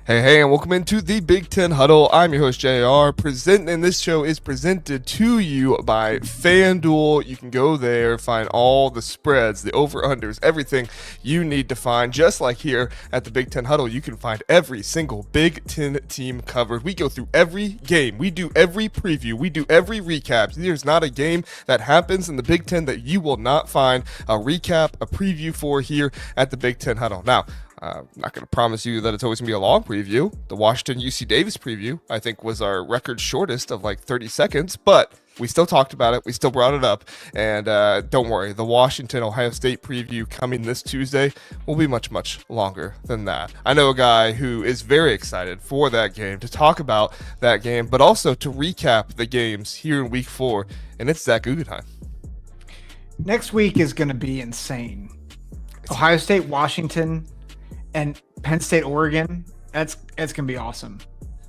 Hey, and welcome into the Big Ten Huddle. I'm your host, JR, and this show is presented to you by FanDuel. You can go there, find all the spreads, the over-unders, everything you need to find. Just like here at the Big Ten Huddle, you can find every single Big Ten team covered. We go through every game. We do every preview. We do every recap. There's not a game that happens in the Big Ten that you will not find a recap, a preview for here at the Big Ten Huddle. Now, I'm not going to promise you that it's always going to be a long preview. The Washington UC Davis preview, I think, was our record shortest of like 30 seconds, but we still talked about it. We still brought it up. And don't worry, the Washington Ohio State preview coming this Tuesday will be much, much longer than that. I know a guy who is very excited for that game, to talk about that game, but also to recap the games here in week 4, and it's Zack Guggenheim. Next week is going to be insane. Ohio State, Washington, and Penn State, Oregon. It's gonna be awesome.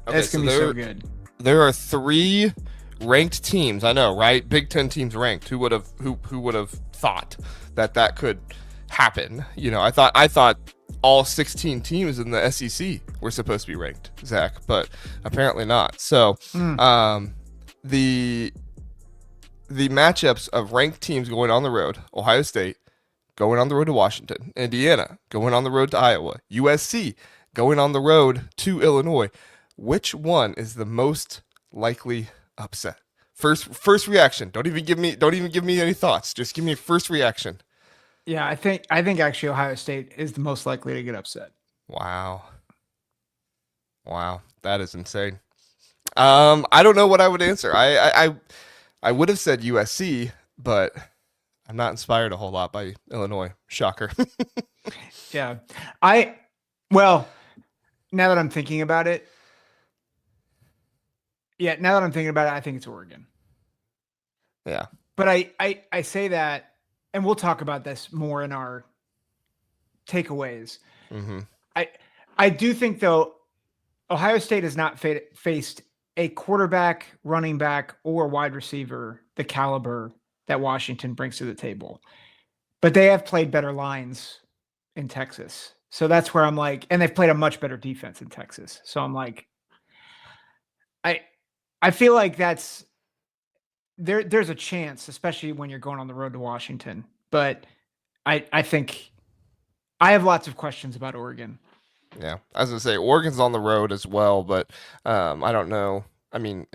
Okay, It's gonna be so good. There are 3 ranked teams. I know, right? Big Ten teams ranked. Who would have thought that could happen? You know, I thought all 16 teams in the SEC were supposed to be ranked, Zach, but apparently not. So, the matchups of ranked teams going on the road: Ohio State going on the road to Washington, Indiana going on the road to Iowa, USC going on the road to Illinois. Which one is the most likely upset? First reaction. Don't even give me any thoughts. Just give me a first reaction. Yeah, I think actually Ohio State is the most likely to get upset. Wow, that is insane. I don't know what I would answer. I would have said USC, but I'm not inspired a whole lot by Illinois. Shocker. Yeah. Now that I'm thinking about it, I think it's Oregon. Yeah. But I say that, and we'll talk about this more in our takeaways. Mm-hmm. I do think, though, Ohio State has not faced a quarterback, running back, or wide receiver the caliber that Washington brings to the table. But they have played better lines in Texas. So that's where I'm like, and they've played a much better defense in Texas. So I'm like, I feel like there's a chance, especially when you're going on the road to Washington. But I think I have lots of questions about Oregon. Yeah. I was going to say, Oregon's on the road as well, but I don't know. I mean,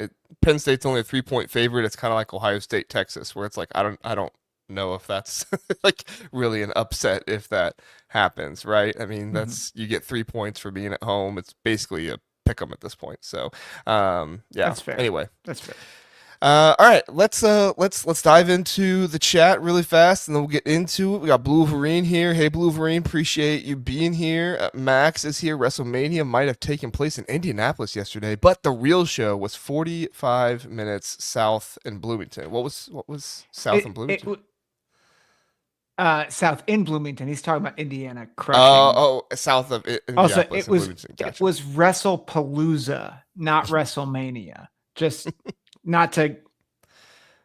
Penn State's only a 3-point favorite. It's kind of like Ohio State, Texas, where it's like I don't know if that's like really an upset if that happens, right? I mean, that's you get 3 points for being at home. It's basically a pick 'em at this point. So, yeah. That's fair. Anyway, That's fair. all right, let's dive into the chat really fast, and then we'll get into it. We got Blue Wolverine here. Hey, Blue Wolverine, appreciate you being here. Max is here. WrestleMania might have taken place in Indianapolis yesterday, but the real show was 45 minutes south in Bloomington. What was south in Bloomington? South in Bloomington. He's talking about Indiana crushing. South of Also, Indianapolis. it was WrestlePalooza, not WrestleMania. Just not to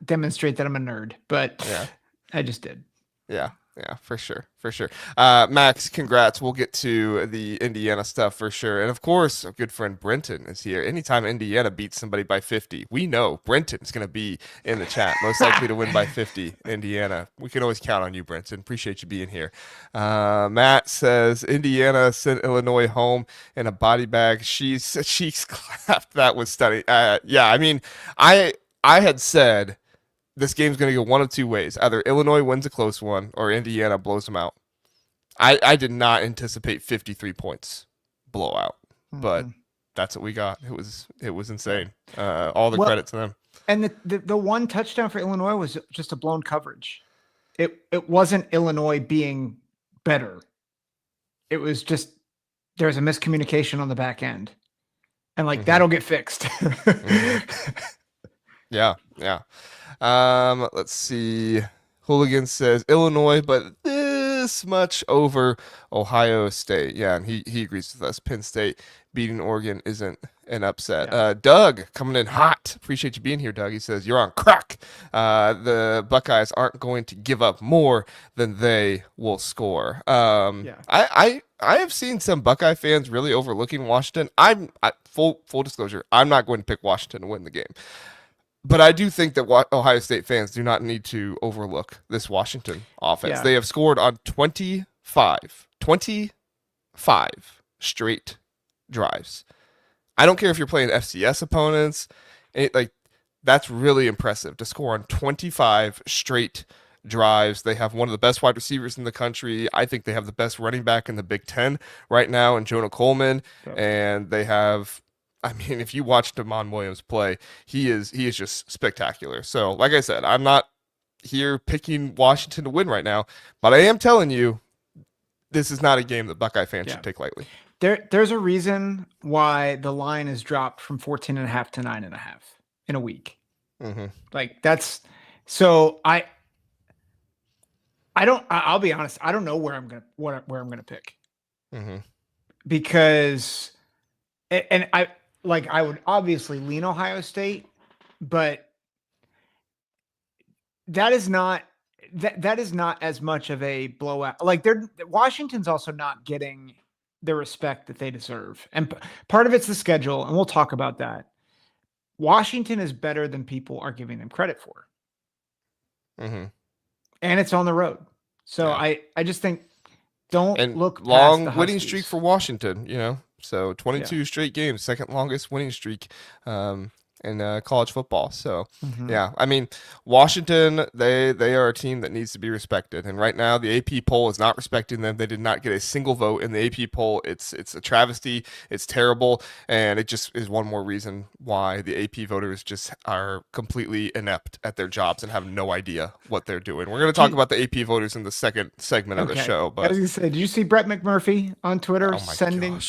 demonstrate that I'm a nerd, but yeah. I just did. Yeah, for sure. Max, congrats. We'll get to the Indiana stuff for sure. And of course, our good friend Brenton is here. Anytime Indiana beats somebody by 50, we know Brenton's going to be in the chat. Most likely to win by 50, Indiana. We can always count on you, Brenton. Appreciate you being here. Matt says, Indiana sent Illinois home in a body bag. Cheeks clapped. That was stunning. Yeah, I mean, I had said this game's going to go one of 2 ways. Either Illinois wins a close one or Indiana blows them out. I did not anticipate 53 points blowout, but that's what we got. It was insane. All the credit to them. And the one touchdown for Illinois was just a blown coverage. It wasn't Illinois being better. It was just there's a miscommunication on the back end. And that'll get fixed. Yeah. Let's see. Hooligan says Illinois, but this much over Ohio State. Yeah, and he agrees with us. Penn State beating Oregon isn't an upset. Yeah. Doug coming in hot. Appreciate you being here, Doug. He says, you're on crack. The Buckeyes aren't going to give up more than they will score. I have seen some Buckeye fans really overlooking Washington. Full disclosure, I'm not going to pick Washington to win the game. But I do think that Ohio State fans do not need to overlook this Washington offense. Yeah. They have scored on 25 straight drives. I don't care if you're playing FCS opponents. That's really impressive to score on 25 straight drives. They have one of the best wide receivers in the country. I think they have the best running back in the Big Ten right now in Jonah Coleman. Yep. And they have, if you watch Damon Williams play, he is just spectacular. So, like I said, I'm not here picking Washington to win right now, but I am telling you, this is not a game that Buckeye fans should take lightly. There's a reason why the line is dropped from 14.5 to 9.5 in a week. Mm-hmm. I'll be honest. I don't know where I'm gonna pick, mm-hmm. because, and I would obviously lean Ohio State, but that is not as much of a blowout. Washington's also not getting the respect that they deserve, and part of it's the schedule, and we'll talk about that. Washington is better than people are giving them credit for. Mm-hmm. And it's on the road. So yeah. I just think look past long the winning Huskies. streak for Washington, so 22 straight games, second longest winning streak in college football. So Washington, they are a team that needs to be respected, and right now the AP poll is not respecting them. They did not get a single vote in the AP poll. It's a travesty. It's terrible, and it just is one more reason why the AP voters just are completely inept at their jobs and have no idea what they're doing. We're going to talk about the AP voters in the second segment of the show. But I was going to say, did you see Brett McMurphy on Twitter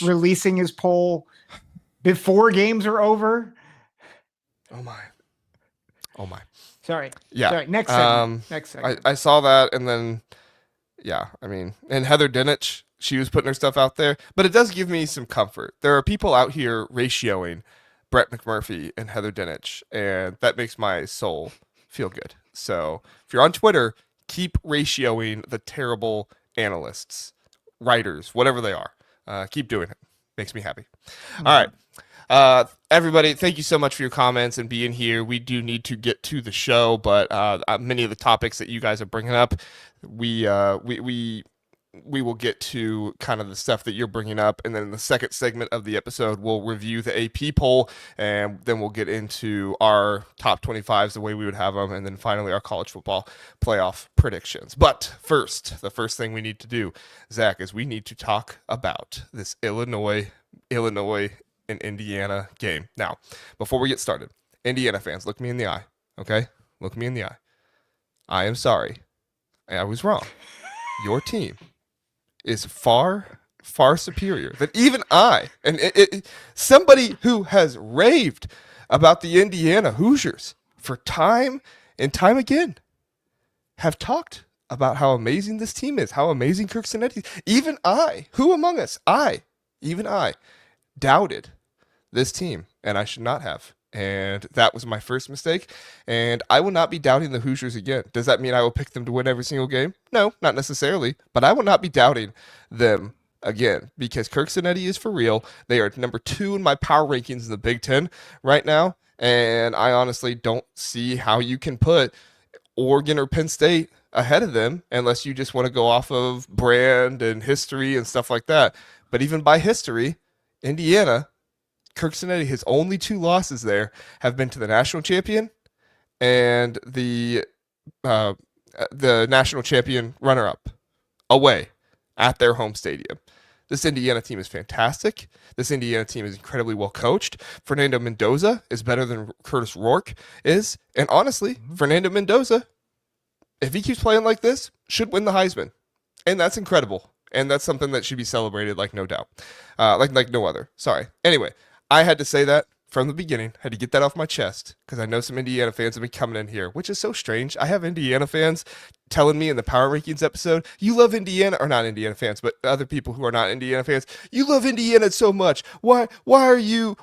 releasing his poll before games are over? Oh my. Sorry. Yeah. Sorry. Next segment. I saw that, and then, and Heather Dinich, she was putting her stuff out there, but it does give me some comfort. There are people out here ratioing Brett McMurphy and Heather Dinich, and that makes my soul feel good. So if you're on Twitter, keep ratioing the terrible analysts, writers, whatever they are. Keep doing it. Makes me happy. Mm-hmm. All right. Everybody, thank you so much for your comments and being here. We do need to get to the show, but many of the topics that you guys are bringing up, we will get to kind of the stuff that you're bringing up, and then in the second segment of the episode, we'll review the AP poll, and then we'll get into our top 25s the way we would have them, and then finally our college football playoff predictions. But first, the first thing we need to do, Zach, is we need to talk about this Illinois and Indiana game. Now, before we get started, Indiana fans, look me in the eye, okay? Look me in the eye. I am sorry. I was wrong. Your team is far, far superior than even I. And somebody who has raved about the Indiana Hoosiers for time and time again have talked about how amazing this team is, how amazing Kirk Cinetti is. Even I, who among us? Even I doubted this team, and I should not have. And that was my first mistake, and I will not be doubting the Hoosiers again. Does that mean I will pick them to win every single game? No, not necessarily, but I will not be doubting them again, because Kirk Cinetti is for real. They are number 2 in my power rankings in the Big Ten right now, and I honestly don't see how you can put Oregon or Penn State ahead of them unless you just want to go off of brand and history and stuff like that. But even by history, Indiana, Kirk Cinetti, his only 2 losses there have been to the national champion and the national champion runner-up away at their home stadium. This Indiana team is fantastic. This Indiana team is incredibly well coached. Fernando Mendoza is better than Curtis Rourke is. And honestly, Fernando Mendoza, if he keeps playing like this, should win the Heisman. And that's incredible. And that's something that should be celebrated like no doubt. Like no other. Sorry. Anyway, I had to say that from the beginning. Had to get that off my chest because I know some Indiana fans have been coming in here, which is so strange. I have Indiana fans telling me in the Power Rankings episode, you love Indiana, or not Indiana fans, but other people who are not Indiana fans, you love Indiana so much. Why are you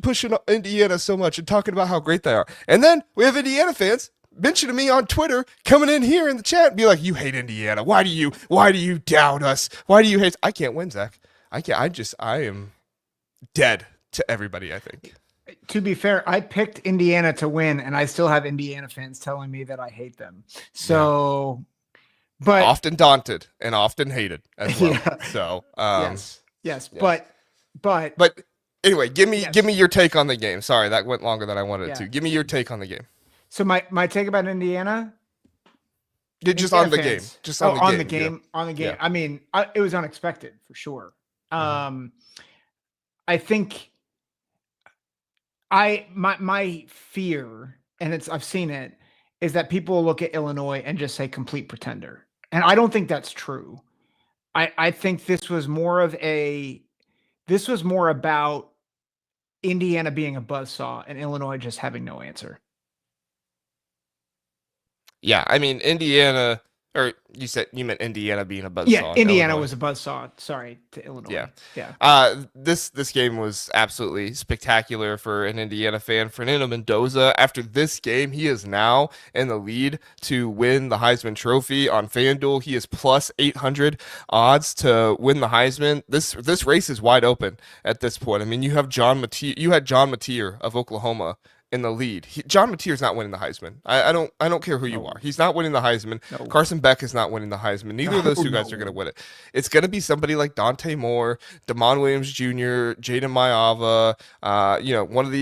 pushing Indiana so much and talking about how great they are? And then we have Indiana fans mentioning me on Twitter, coming in here in the chat and be like, you hate Indiana. Why do you doubt us? Why do you hate? I can't win, Zach. I can't. I am dead to everybody, I think. To be fair, I picked Indiana to win, and I still have Indiana fans telling me that I hate them. So, but often daunted and often hated as well. Yeah. So, yes, yeah. but anyway, give me your take on the game. Sorry, that went longer than I wanted it to. Give me your take on the game. So my take about Indiana. Just on the game. Just on the game. On the game. Yeah. I mean, it was unexpected for sure. I think my fear, and I've seen it, is that people look at Illinois and just say complete pretender. And I don't think that's true. I think this was more about Indiana being a buzzsaw and Illinois just having no answer. Yeah, I mean, Indiana, or you meant Indiana being a buzzsaw. Yeah, Indiana was a buzzsaw. Sorry, to Illinois. Yeah. This game was absolutely spectacular for an Indiana fan. Fernando Mendoza, after this game, he is now in the lead to win the Heisman Trophy on FanDuel. He is plus 800 odds to win the Heisman. This race is wide open at this point. I mean, you had John Mateer of Oklahoma in the lead. John Mateer's not winning the Heisman. I don't care who you are. He's not winning the Heisman. No. Carson Beck is not winning the Heisman. Neither of those two guys are going to win it. It's going to be somebody like Dante Moore, Damon Williams Jr., Jaden Mayava,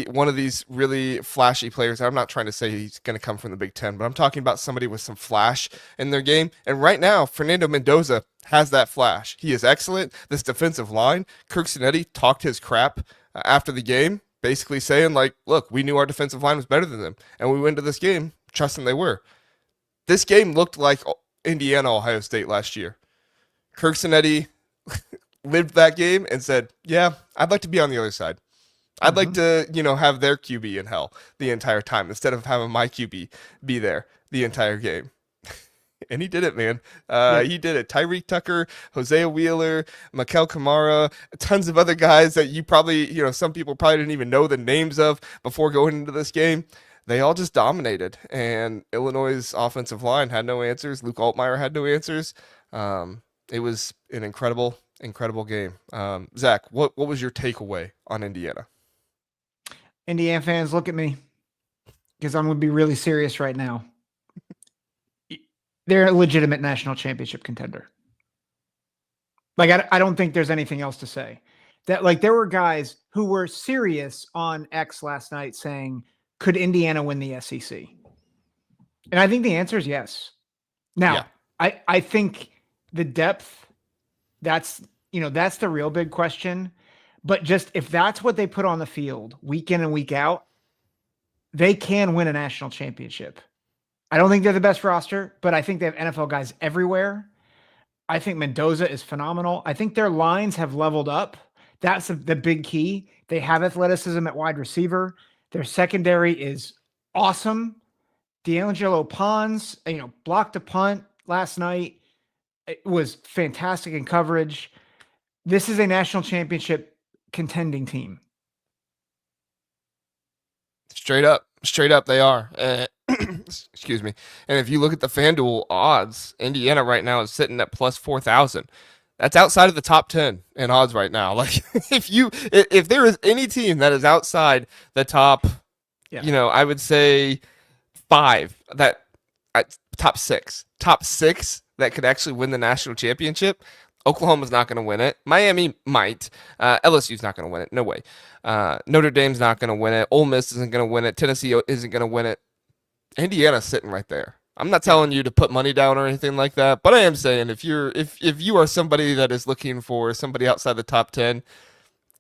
one of these really flashy players. I'm not trying to say he's going to come from the Big Ten, but I'm talking about somebody with some flash in their game. And right now, Fernando Mendoza has that flash. He is excellent. This defensive line, Kirk Cinetti talked his crap after the game, basically saying, like, look, we knew our defensive line was better than them, and we went to this game trusting they were. This game looked like Indiana, Ohio State last year. Kirk Cinetti lived that game and said, yeah, I'd like to be on the other side. I'd like to, have their QB in hell the entire time instead of having my QB be there the entire game. And he did it, man. He did it. Tyreek Tucker, Hosea Wheeler, Mikel Kamara, tons of other guys that you probably, some people probably didn't even know the names of before going into this game. They all just dominated. And Illinois' offensive line had no answers. Luke Altmaier had no answers. It was an incredible, incredible game. Zach, what was your takeaway on Indiana? Indiana fans, look at me, because I'm going to be really serious right now. They're a legitimate national championship contender. Like, I don't think there's anything else to say. That, like, there were guys who were serious on X last night saying, could Indiana win the SEC? And I think the answer is yes. Now, I think the depth, that's the real big question. But just if that's what they put on the field week in and week out, they can win a national championship. I don't think they're the best roster, but I think they have NFL guys everywhere. I think Mendoza is phenomenal. I think their lines have leveled up. That's the big key. They have athleticism at wide receiver. Their secondary is awesome. D'Angelo Pons, blocked a punt last night. It was fantastic in coverage. This is a national championship contending team. Straight up, they are. Excuse me. And if you look at the FanDuel odds, Indiana right now is sitting at plus 4,000. That's outside of the top 10 in odds right now. Like, if there is any team that is outside the top, I would say top six that could actually win the national championship. Oklahoma's not going to win it. Miami might. LSU's not going to win it. No way. Notre Dame's not going to win it. Ole Miss isn't going to win it. Tennessee isn't going to win it. Indiana's sitting right there. I'm not telling you to put money down or anything like that, but I am saying if you are somebody that is looking for somebody outside the top 10,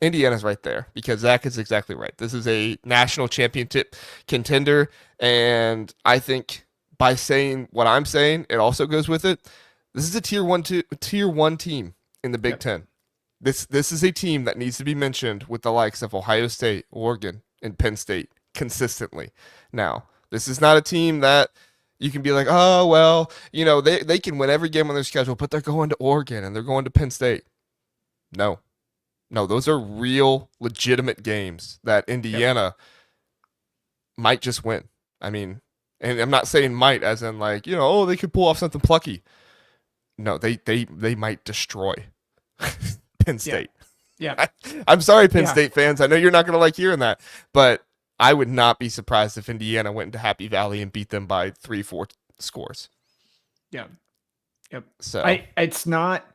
Indiana's right there, because Zach is exactly right. This is a national championship contender, and I think by saying what I'm saying, it also goes with it. This is a tier one team in the Big Ten. This is a team that needs to be mentioned with the likes of Ohio State, Oregon, and Penn State consistently. Now, this is not a team that you can be like, oh well, they can win every game on their schedule, but they're going to Oregon and they're going to Penn State. No, no, those are real, legitimate games that Indiana might just win. I mean, and I'm not saying might as in like, oh, they could pull off something plucky. No, they might destroy Penn State. Yeah. I'm sorry, Penn State fans. I know you're not going to like hearing that, but I would not be surprised if Indiana went into Happy Valley and beat them by 3-4 scores. Yeah. Yep. So it's not.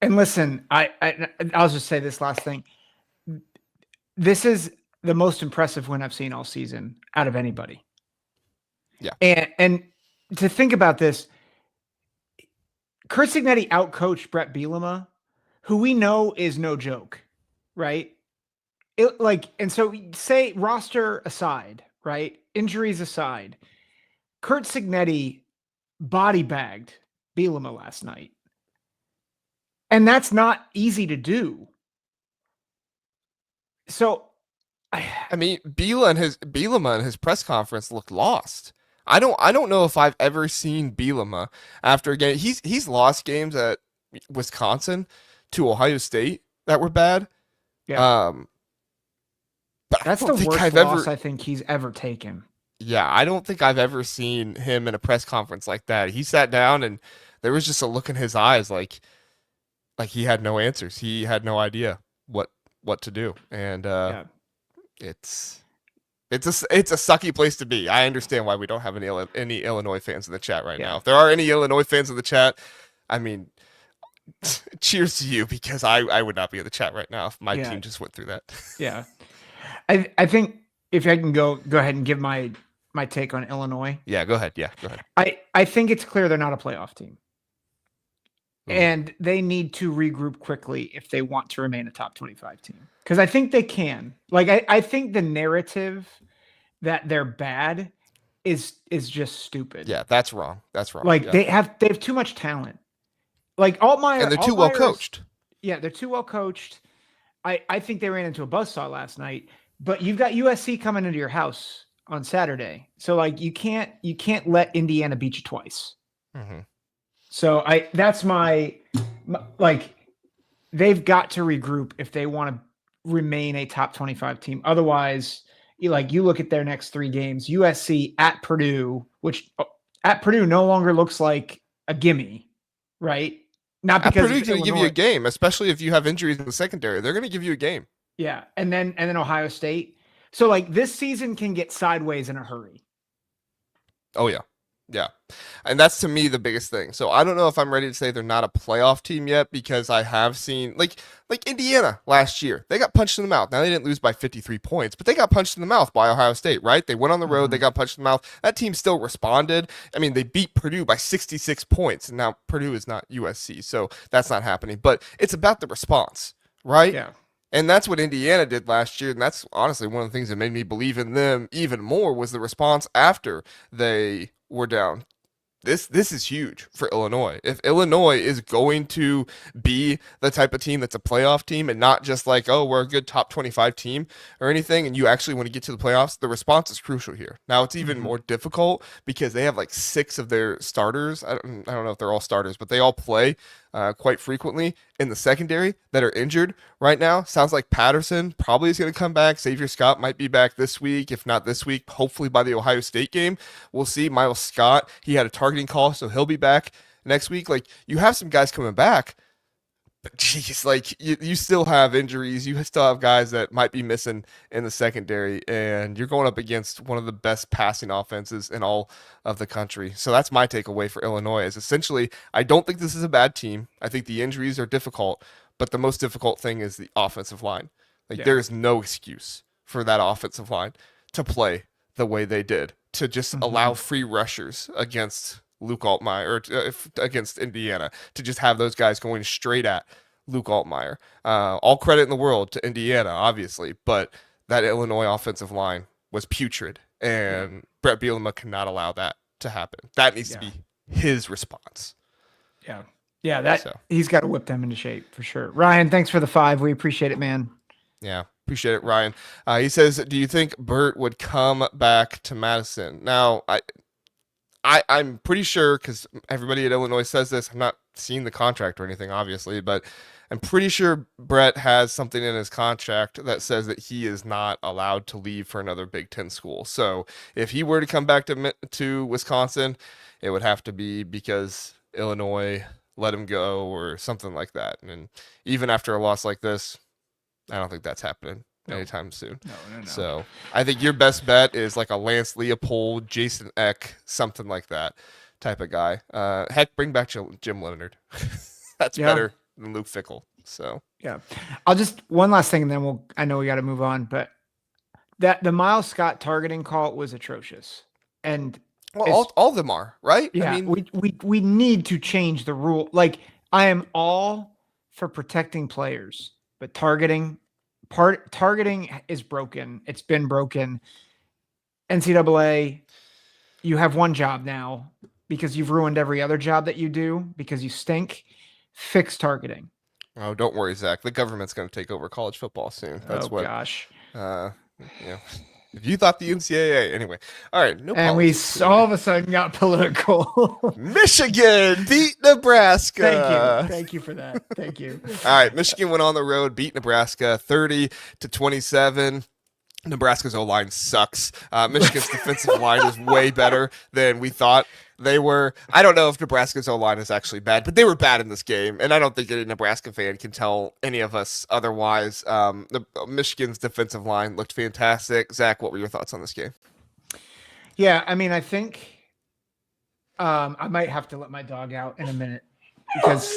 And listen, I'll just say this last thing. This is the most impressive win I've seen all season out of anybody. Yeah. And to think about this, Curt Cignetti outcoached Brett Bielema, who we know is no joke, right? And so say roster aside, right? Injuries aside, Curt Cignetti body bagged Bielema last night. And that's not easy to do. So, I mean, Bielema in his press conference looked lost. I don't know if I've ever seen Bielema after a game. He's lost games at Wisconsin to Ohio State that were bad. Yeah. But that's the worst loss I think he's ever taken. Yeah, I don't think I've ever seen him in a press conference like that. He sat down and there was just a look in his eyes like he had no answers. He had no idea what to do. And it's a sucky place to be. I understand why we don't have any Illinois fans in the chat right now. If there are any Illinois fans in the chat, I mean, cheers to you, because I would not be in the chat right now if my team just went through that. Yeah. I think if I can go ahead and give my take on Illinois. Yeah, go ahead. Yeah, go ahead. I think it's clear they're not a playoff team. And they need to regroup quickly if they want to remain a top 25 team. Because I think they can. Like, I think the narrative that they're bad is just stupid. Yeah, that's wrong. That's wrong. Like, they have too much talent. Like, Altmaier. And they're too well coached. Yeah, they're too well coached. I think they ran into a buzzsaw last night. But you've got USC coming into your house on Saturday. So, like, you can't let Indiana beat you twice. Mm-hmm. So that's my they've got to regroup if they want to remain a top 25 team. Otherwise, you look at their next 3 games, USC at Purdue, which at Purdue no longer looks like a gimme, right? Not because Purdue's going to give you a game, especially if you have injuries in the secondary. They're going to give you a game. Yeah, and then Ohio State. So like this season can get sideways in a hurry. Oh yeah. Yeah. And that's to me the biggest thing. So I don't know if I'm ready to say they're not a playoff team yet, because I have seen like Indiana last year. They got punched in the mouth. Now they didn't lose by 53 points, but they got punched in the mouth by Ohio State, right? They went on the road, they got punched in the mouth. That team still responded. I mean, they beat Purdue by 66 points. And now Purdue is not USC, so that's not happening. But it's about the response, right? Yeah. And that's what Indiana did last year. And that's honestly one of the things that made me believe in them even more, was the response after they were down. This is huge for Illinois. If Illinois is going to be the type of team that's a playoff team and not just like, oh, we're a good top 25 team or anything, and you actually want to get to the playoffs, the response is crucial here. Now it's even more difficult because they have like 6 of their starters. I don't know if they're all starters, but they all play quite frequently in the secondary that are injured right now. Sounds like Patterson probably is going to come back. Xavier Scott might be back this week. If not this week, hopefully by the Ohio State game. We'll see. Miles Scott, he had a targeting call, so he'll be back next week. Like, you have some guys coming back, but geez, like you still have injuries. You still have guys that might be missing in the secondary, and you're going up against one of the best passing offenses in all of the country. So that's my takeaway for Illinois, is essentially, I don't think this is a bad team. I think the injuries are difficult, but the most difficult thing is the offensive line. There is no excuse for that offensive line to play the way they did, to just allow free rushers against Luke Altmaier, or against Indiana, to just have those guys going straight at Luke Altmaier. All credit in the world to Indiana, obviously, but that Illinois offensive line was putrid, and Brett Bielema cannot allow that to happen. That needs to be his response. Yeah. Yeah, So he's got to whip them into shape for sure. Ryan, thanks for the 5. We appreciate it, man. yeah, appreciate it, Ryan. He says, "Do you think Burt would come back to Madison?" Now, I'm pretty sure because everybody at Illinois says this. I'm not seeing the contract or anything, obviously, but I'm pretty sure Brett has something in his contract that says that he is not allowed to leave for another Big Ten school. So if he were to come back to Wisconsin, it would have to be because Illinois let him go or something like that. And even after a loss like this, I don't think that's happening anytime soon. No. So I think your best bet is like a Lance Leopold, Jason Eck, something like that type of guy. Heck, bring back Jim Leonard. That's better than Luke Fickell. So yeah, I'll just one last thing, and then I know we got to move on. But that the Miles Scott targeting call was atrocious, and well, all of them are, right? Yeah, I mean, we need to change the rule. Like I am all for protecting players, but targeting is broken. It's been broken. NCAA, you have one job now because you've ruined every other job that you do because you stink. Fix targeting. Oh, don't worry, Zach. The government's going to take over college football soon. That's gosh. If you thought the NCAA, anyway. All right, no. And we all of a sudden got political. Michigan beat Nebraska. Thank you for that. Thank you. All right, Michigan went on the road, beat Nebraska 30-27. Nebraska's O-line sucks. Michigan's defensive line is way better than we thought they were. I don't know if Nebraska's O-line is actually bad, but they were bad in this game, and I don't think any Nebraska fan can tell any of us otherwise. Michigan's defensive line looked fantastic. Zach, what were your thoughts on this game? Yeah, I mean, I think I might have to let my dog out in a minute because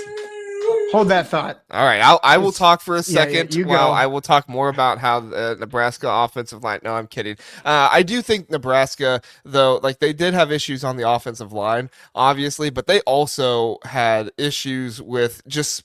hold that thought. All right, I will talk for a second. You while go. I will talk more about how the Nebraska offensive line. No, I'm kidding. I do think Nebraska, though, like they did have issues on the offensive line, obviously, but they also had issues with just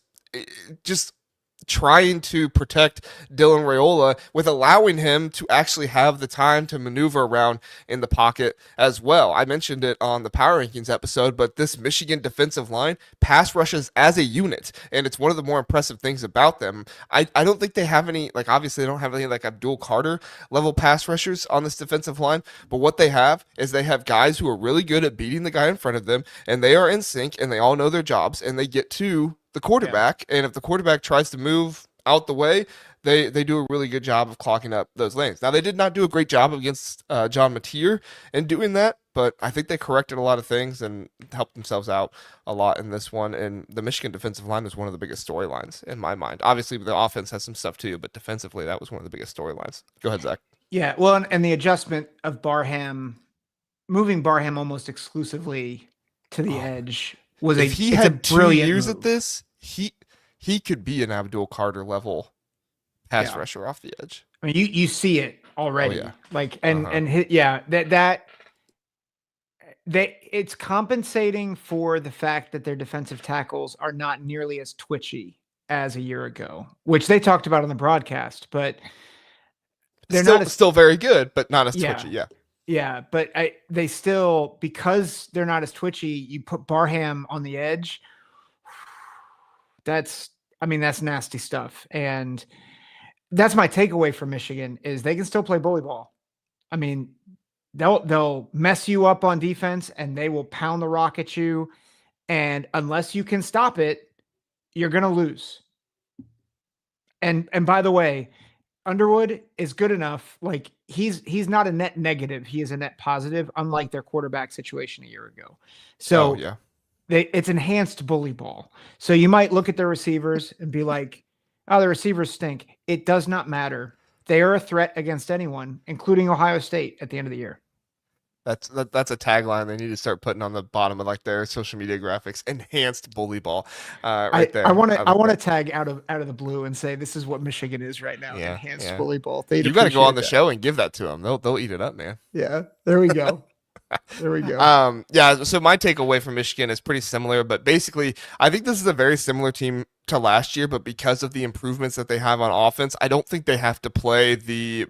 trying to protect Dylan Raiola with allowing him to actually have the time to maneuver around in the pocket as well. I mentioned it on the Power Rankings episode, but this Michigan defensive line pass rushes as a unit, and it's one of the more impressive things about them. I don't think they have any, like obviously they don't have any like Abdul Carter level pass rushers on this defensive line, but what they have is they have guys who are really good at beating the guy in front of them, and they are in sync, and they all know their jobs, and they get to the quarterback, and if the quarterback tries to move out the way, they do a really good job of clogging up those lanes. Now, they did not do a great job against John Mateer in doing that, but I think they corrected a lot of things and helped themselves out a lot in this one, and the Michigan defensive line was one of the biggest storylines in my mind. Obviously, the offense has some stuff too, but defensively, that was one of the biggest storylines. Go ahead, Zach. Yeah, well, and the adjustment of moving Barham almost exclusively to the edge was if he had 2 years at this, he could be an Abdul Carter level pass rusher off the edge. I mean, you see it already. Oh, yeah. Like it's compensating for the fact that their defensive tackles are not nearly as twitchy as a year ago, which they talked about on the broadcast, but they're still very good, but not as twitchy. Yeah. Yeah, but they still, because they're not as twitchy, you put Barham on the edge. That's nasty stuff. And that's my takeaway from Michigan is they can still play bully ball. I mean, they'll mess you up on defense and they will pound the rock at you. And unless you can stop it, you're going to lose. And by the way, Underwood is good enough. Like he's not a net negative. He is a net positive, unlike their quarterback situation a year ago. So it's enhanced bully ball. So you might look at their receivers and be like, oh, the receivers stink. It does not matter. They are a threat against anyone, including Ohio State at the end of the year. That's a tagline they need to start putting on the bottom of like their social media graphics. Enhanced bully ball, right there. I want to tag out of the blue and say this is what Michigan is right now. Enhanced bully ball. You got to go on the show and give that to them. They'll eat it up, man. Yeah, there we go. There we go. Yeah, so my takeaway from Michigan is pretty similar, but basically, I think this is a very similar team to last year, but because of the improvements that they have on offense, I don't think they have to play the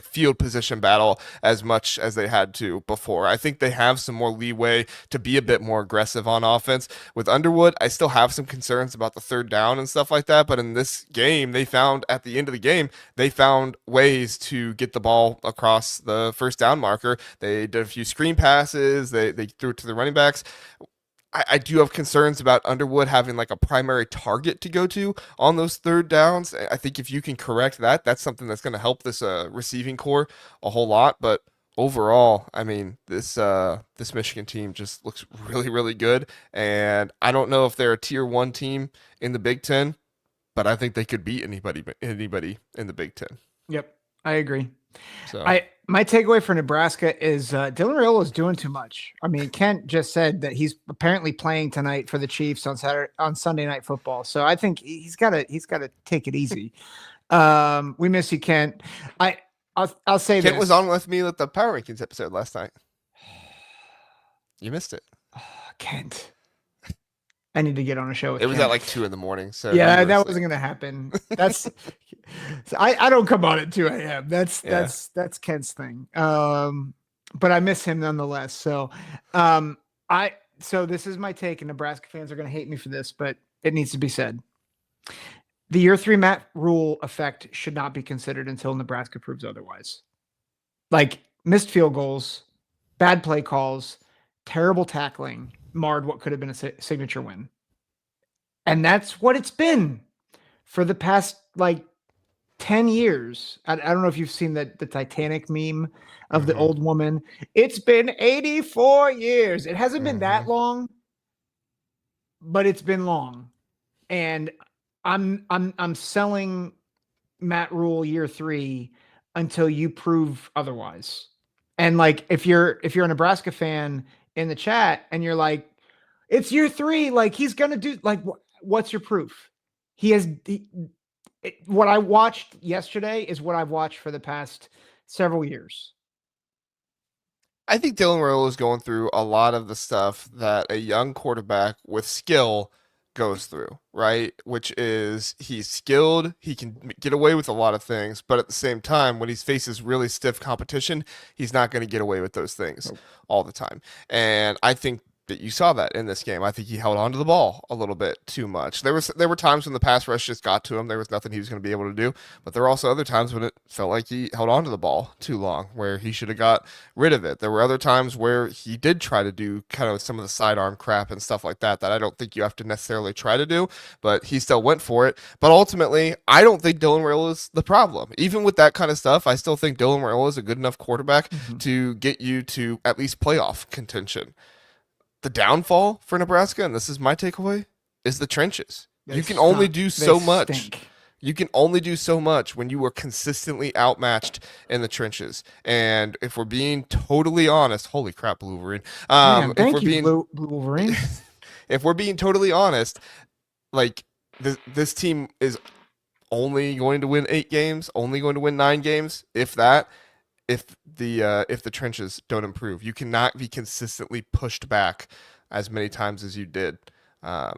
field position battle as much as they had to before. I think they have some more leeway to be a bit more aggressive on offense. With Underwood, I still have some concerns about the third down and stuff like that, but in this game, they found at the end of the game, they found ways to get the ball across the first down marker. They did a few screen passes, they threw it to the running backs. I do have concerns about Underwood having like a primary target to go to on those third downs. I think if you can correct that, that's something that's going to help this receiving core a whole lot. But overall, I mean, this Michigan team just looks really, really good. And I don't know if they're a tier one team in the Big Ten, but I think they could beat anybody in the Big Ten. Yep, I agree. So My takeaway for Nebraska is Dylan Raiola is doing too much. I mean, Kent just said that he's apparently playing tonight for the Chiefs on Sunday Night Football. So I think he's got to take it easy. We miss you, Kent. I'll say Kent this. was on with me with the Power Rankings episode last night. You missed it. Kent. I need to get on a show with It was Kent. at like 2 a.m. So yeah, that wasn't gonna happen. That's I don't come on at 2 a.m. That's Kent's thing. But I miss him nonetheless. So so this is my take, and Nebraska fans are gonna hate me for this, but it needs to be said. The year 3 Matt Rule effect should not be considered until Nebraska proves otherwise. Like missed field goals, bad play calls, terrible tackling marred what could have been a signature win. And that's what it's been for the past like 10 years. I don't know if you've seen the Titanic meme of the old woman. It's been 84 years. It hasn't been that long, but it's been long. And I'm selling Matt Rule year 3 until you prove otherwise. And like if you're a Nebraska fan in the chat and you're like, it's year 3, like he's gonna do, like what's your proof? What I watched yesterday is what I've watched for the past several years. I think Dylan Raiola is going through a lot of the stuff that a young quarterback with skill goes through, right? Which is he's skilled, he can get away with a lot of things, but at the same time, when he faces really stiff competition, he's not going to get away with those things all the time. And I think that you saw that in this game. I think he held on to the ball a little bit too much. There were times when the pass rush just got to him. There was nothing he was going to be able to do. But there were also other times when it felt like he held on to the ball too long, where he should have got rid of it. There were other times where he did try to do kind of some of the sidearm crap and stuff like that I don't think you have to necessarily try to do, but he still went for it. But ultimately, I don't think Dylan Raiola is the problem. Even with that kind of stuff, I still think Dylan Raiola is a good enough quarterback to get you to at least playoff contention. The downfall for Nebraska, and this is my takeaway, is the trenches. You can only do so much. You can only do so much when you are consistently outmatched in the trenches. And if we're being totally honest, holy crap, Blue Wolverine. Blue Wolverine. If we're being totally honest, like this team is only going to win 8 games, only going to win 9 games, if that. If the trenches don't improve, you cannot be consistently pushed back as many times as you did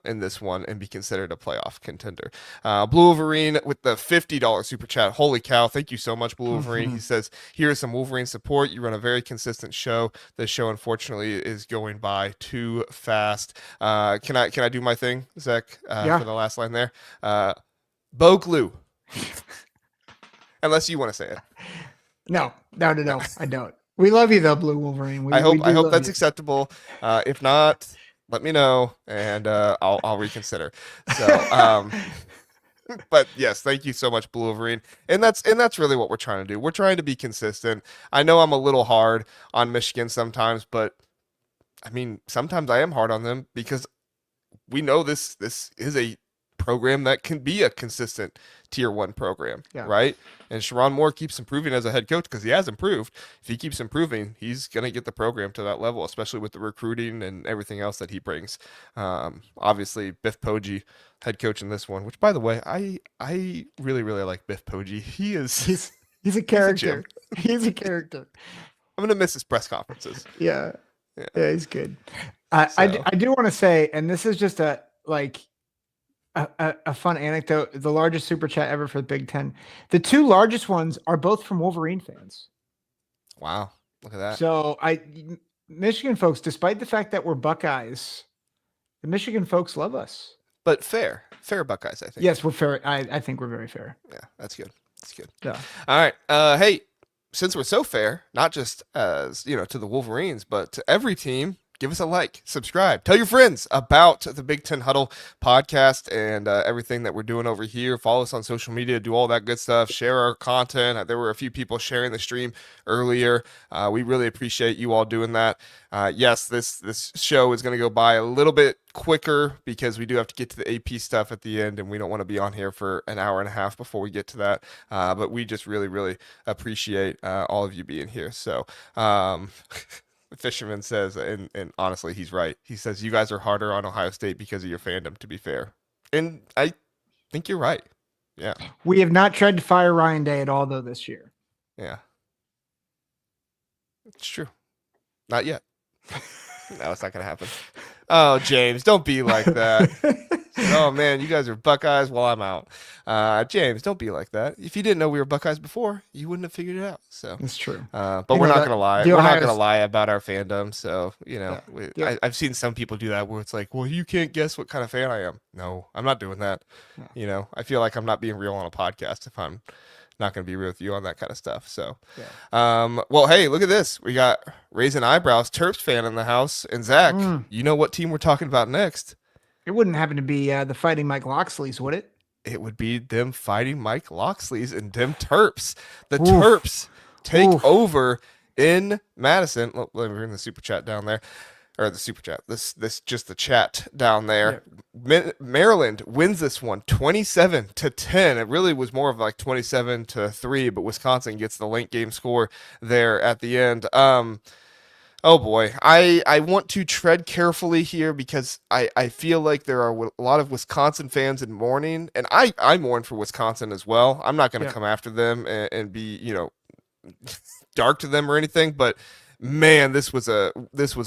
in this one and be considered a playoff contender. Blue Wolverine with the $50 super chat. Holy cow! Thank you so much, Blue Wolverine. He says, "Here is some Wolverine support. You run a very consistent show. This show, unfortunately, is going by too fast." Can I do my thing, Zach? For the last line there, Bo Glue. Unless you want to say it. No, I don't. We love you though, Blue Wolverine. I hope that's acceptable. If not, let me know and I'll reconsider. So, but yes, thank you so much, Blue Wolverine. And that's really what we're trying to do. We're trying to be consistent. I know I'm a little hard on Michigan sometimes, but I mean, sometimes I am hard on them because we know this is a program that can be a consistent tier 1 program, right? And Sherrone Moore keeps improving as a head coach because he has improved. If he keeps improving, he's going to get the program to that level, especially with the recruiting and everything else that he brings. Obviously, Biff Poggi, head coach in this one, which, by the way, I really, really like Biff Poggi. He's a character. He's a character. gonna miss his press conferences. Yeah, Yeah, he's good. so. I do want to say, and this is just a fun anecdote. The largest super chat ever for the Big Ten. The two largest ones are both from Wolverine fans. Wow, look at that. So Michigan folks, despite the fact that we're Buckeyes, the Michigan folks love us. But fair Buckeyes, I think. Yes, we're fair. I think we're very fair. Yeah, that's good. That's good. Yeah. All right. Hey, since we're so fair, not just as to the Wolverines, but to every team, give us a like, subscribe, tell your friends about the Big Ten Huddle podcast and everything that we're doing over here. Follow us on social media, do all that good stuff, share our content. There were a few people sharing the stream earlier. We really appreciate you all doing that. Yes, this show is going to go by a little bit quicker because we do have to get to the AP stuff at the end, and we don't want to be on here for an hour and a half before we get to that. But we just really, really appreciate all of you being here. So, the Fisherman says, and honestly, he's right. He says, you guys are harder on Ohio State because of your fandom, to be fair. And I think you're right. Yeah. We have not tried to fire Ryan Day at all, though, this year. Yeah. It's true. Not yet. No, it's not going to happen. Oh, James, don't be like that. Oh, man, you guys are Buckeyes while I'm out. James, don't be like that. If you didn't know we were Buckeyes before, you wouldn't have figured it out. So that's true. But we're not going to lie. We're not going to lie about our fandom. So, I've seen some people do that where it's like, well, you can't guess what kind of fan I am. No, I'm not doing that. No. I feel like I'm not being real on a podcast if I'm not going to be real with you on that kind of stuff. So, well, hey, look at this. We got Raising Eyebrows, Terps fan in the house. And Zach, you know what team we're talking about next? It wouldn't happen to be the Fighting Mike Loxleys, would it? It would be them Fighting Mike Loxleys and them Terps. The Terps take over in Madison. Let me bring the super chat down there. Or the super chat. This just the chat down there. Yeah. Maryland wins this one 27-10. It really was more of like 27-3, but Wisconsin gets the late game score there at the end. Oh boy, I want to tread carefully here because I feel like there are a lot of Wisconsin fans in mourning, and I mourn for Wisconsin as well. I'm not going to come after them and be dark to them or anything, but man, this was a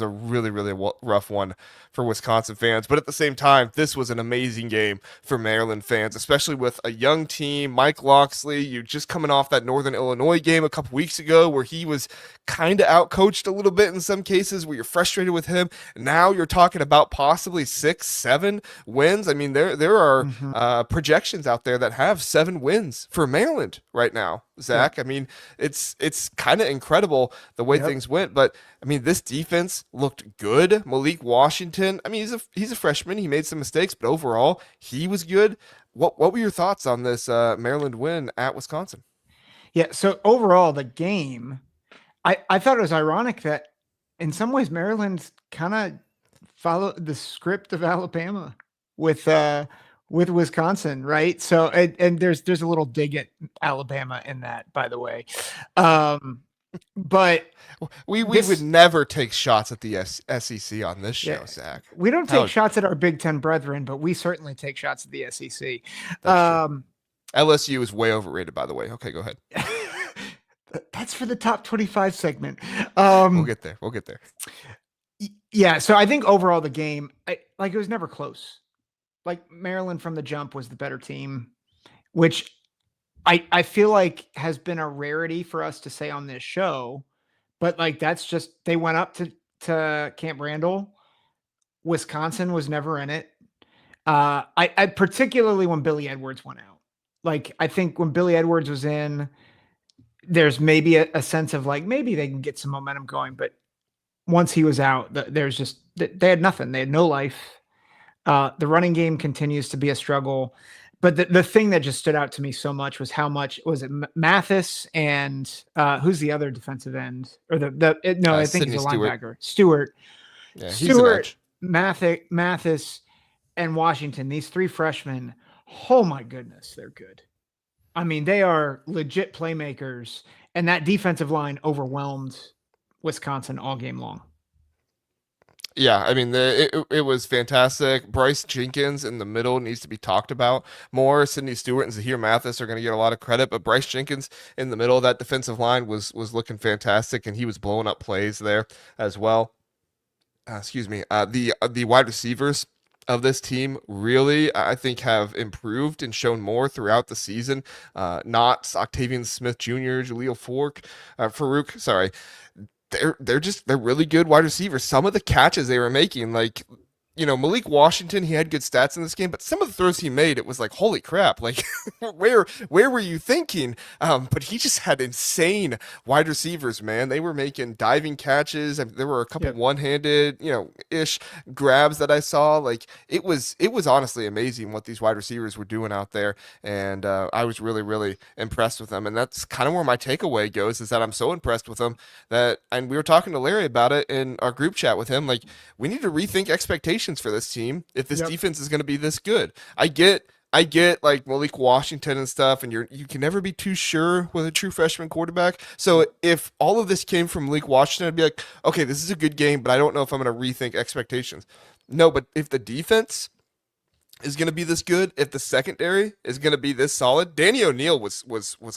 really, really rough one for Wisconsin fans. But at the same time, this was an amazing game for Maryland fans, especially with a young team. Mike Loxley, you're just coming off that Northern Illinois game a couple weeks ago where he was kind of outcoached a little bit in some cases where you're frustrated with him. Now you're talking about possibly 6-7 wins. I mean, there are projections out there that have 7 wins for Maryland right now, Zach. I mean, it's kind of incredible the way things went, but I mean, this defense looked good. Malik Washington, I mean, he's a freshman. He made some mistakes, but overall, he was good. What were your thoughts on this Maryland win at Wisconsin? Yeah, so overall, the game, I thought it was ironic that in some ways Maryland kind of followed the script of Alabama with Wisconsin, right? So and there's a little dig at Alabama in that, by the way. But we would never take shots at the SEC on this show, Zach. We don't take shots at our Big Ten brethren, but we certainly take shots at the SEC. LSU is way overrated, by the way. Okay, go ahead. That's for the top 25 segment. We'll get there. Yeah, so I think overall the game, it was never close. Like Maryland from the jump was the better team, which I feel like has been a rarity for us to say on this show, but that's just, they went up to Camp Randall. Wisconsin was never in it. I particularly when Billy Edwards went out, I think when Billy Edwards was in, there's maybe a sense of maybe they can get some momentum going, but once he was out, there's just, they had nothing. They had no life. The running game continues to be a struggle. But the thing that just stood out to me so much was how much was it Mathis and who's the other defensive end or I think he's a linebacker. Stewart. Yeah, Stewart, Mathis, and Washington. These 3 freshmen. Oh my goodness, they're good. I mean, they are legit playmakers, and that defensive line overwhelmed Wisconsin all game long. Yeah, I mean, it was fantastic. Bryce Jenkins in the middle needs to be talked about more. Sidney Stewart and Zahir Mathis are going to get a lot of credit, but Bryce Jenkins in the middle of that defensive line was looking fantastic, and he was blowing up plays there as well. Excuse me. The wide receivers of this team really, I think, have improved and shown more throughout the season. Not Octavian Smith Jr., Jaleel Farouk, sorry, they're really good wide receivers. Some of the catches they were making, like, Malik Washington, he had good stats in this game, but some of the throws he made, it was like, holy crap, like where were you thinking? But he just had insane wide receivers, man. They were making diving catches. I mean, there were a couple one-handed, ish grabs that I saw. Like it was honestly amazing what these wide receivers were doing out there, and I was really really impressed with them. And that's kind of where my takeaway goes, is that I'm so impressed with them and we were talking to Larry about it in our group chat with him, like, we need to rethink expectations for this team if this defense is going to be this good. I get like Malik Washington and stuff, and you can never be too sure with a true freshman quarterback. So if all of this came from Malik Washington, I'd be like, okay, this is a good game, but I don't know if I'm going to rethink expectations. No, but if the defense is going to be this good, if the secondary is going to be this solid, Danny O'Neal was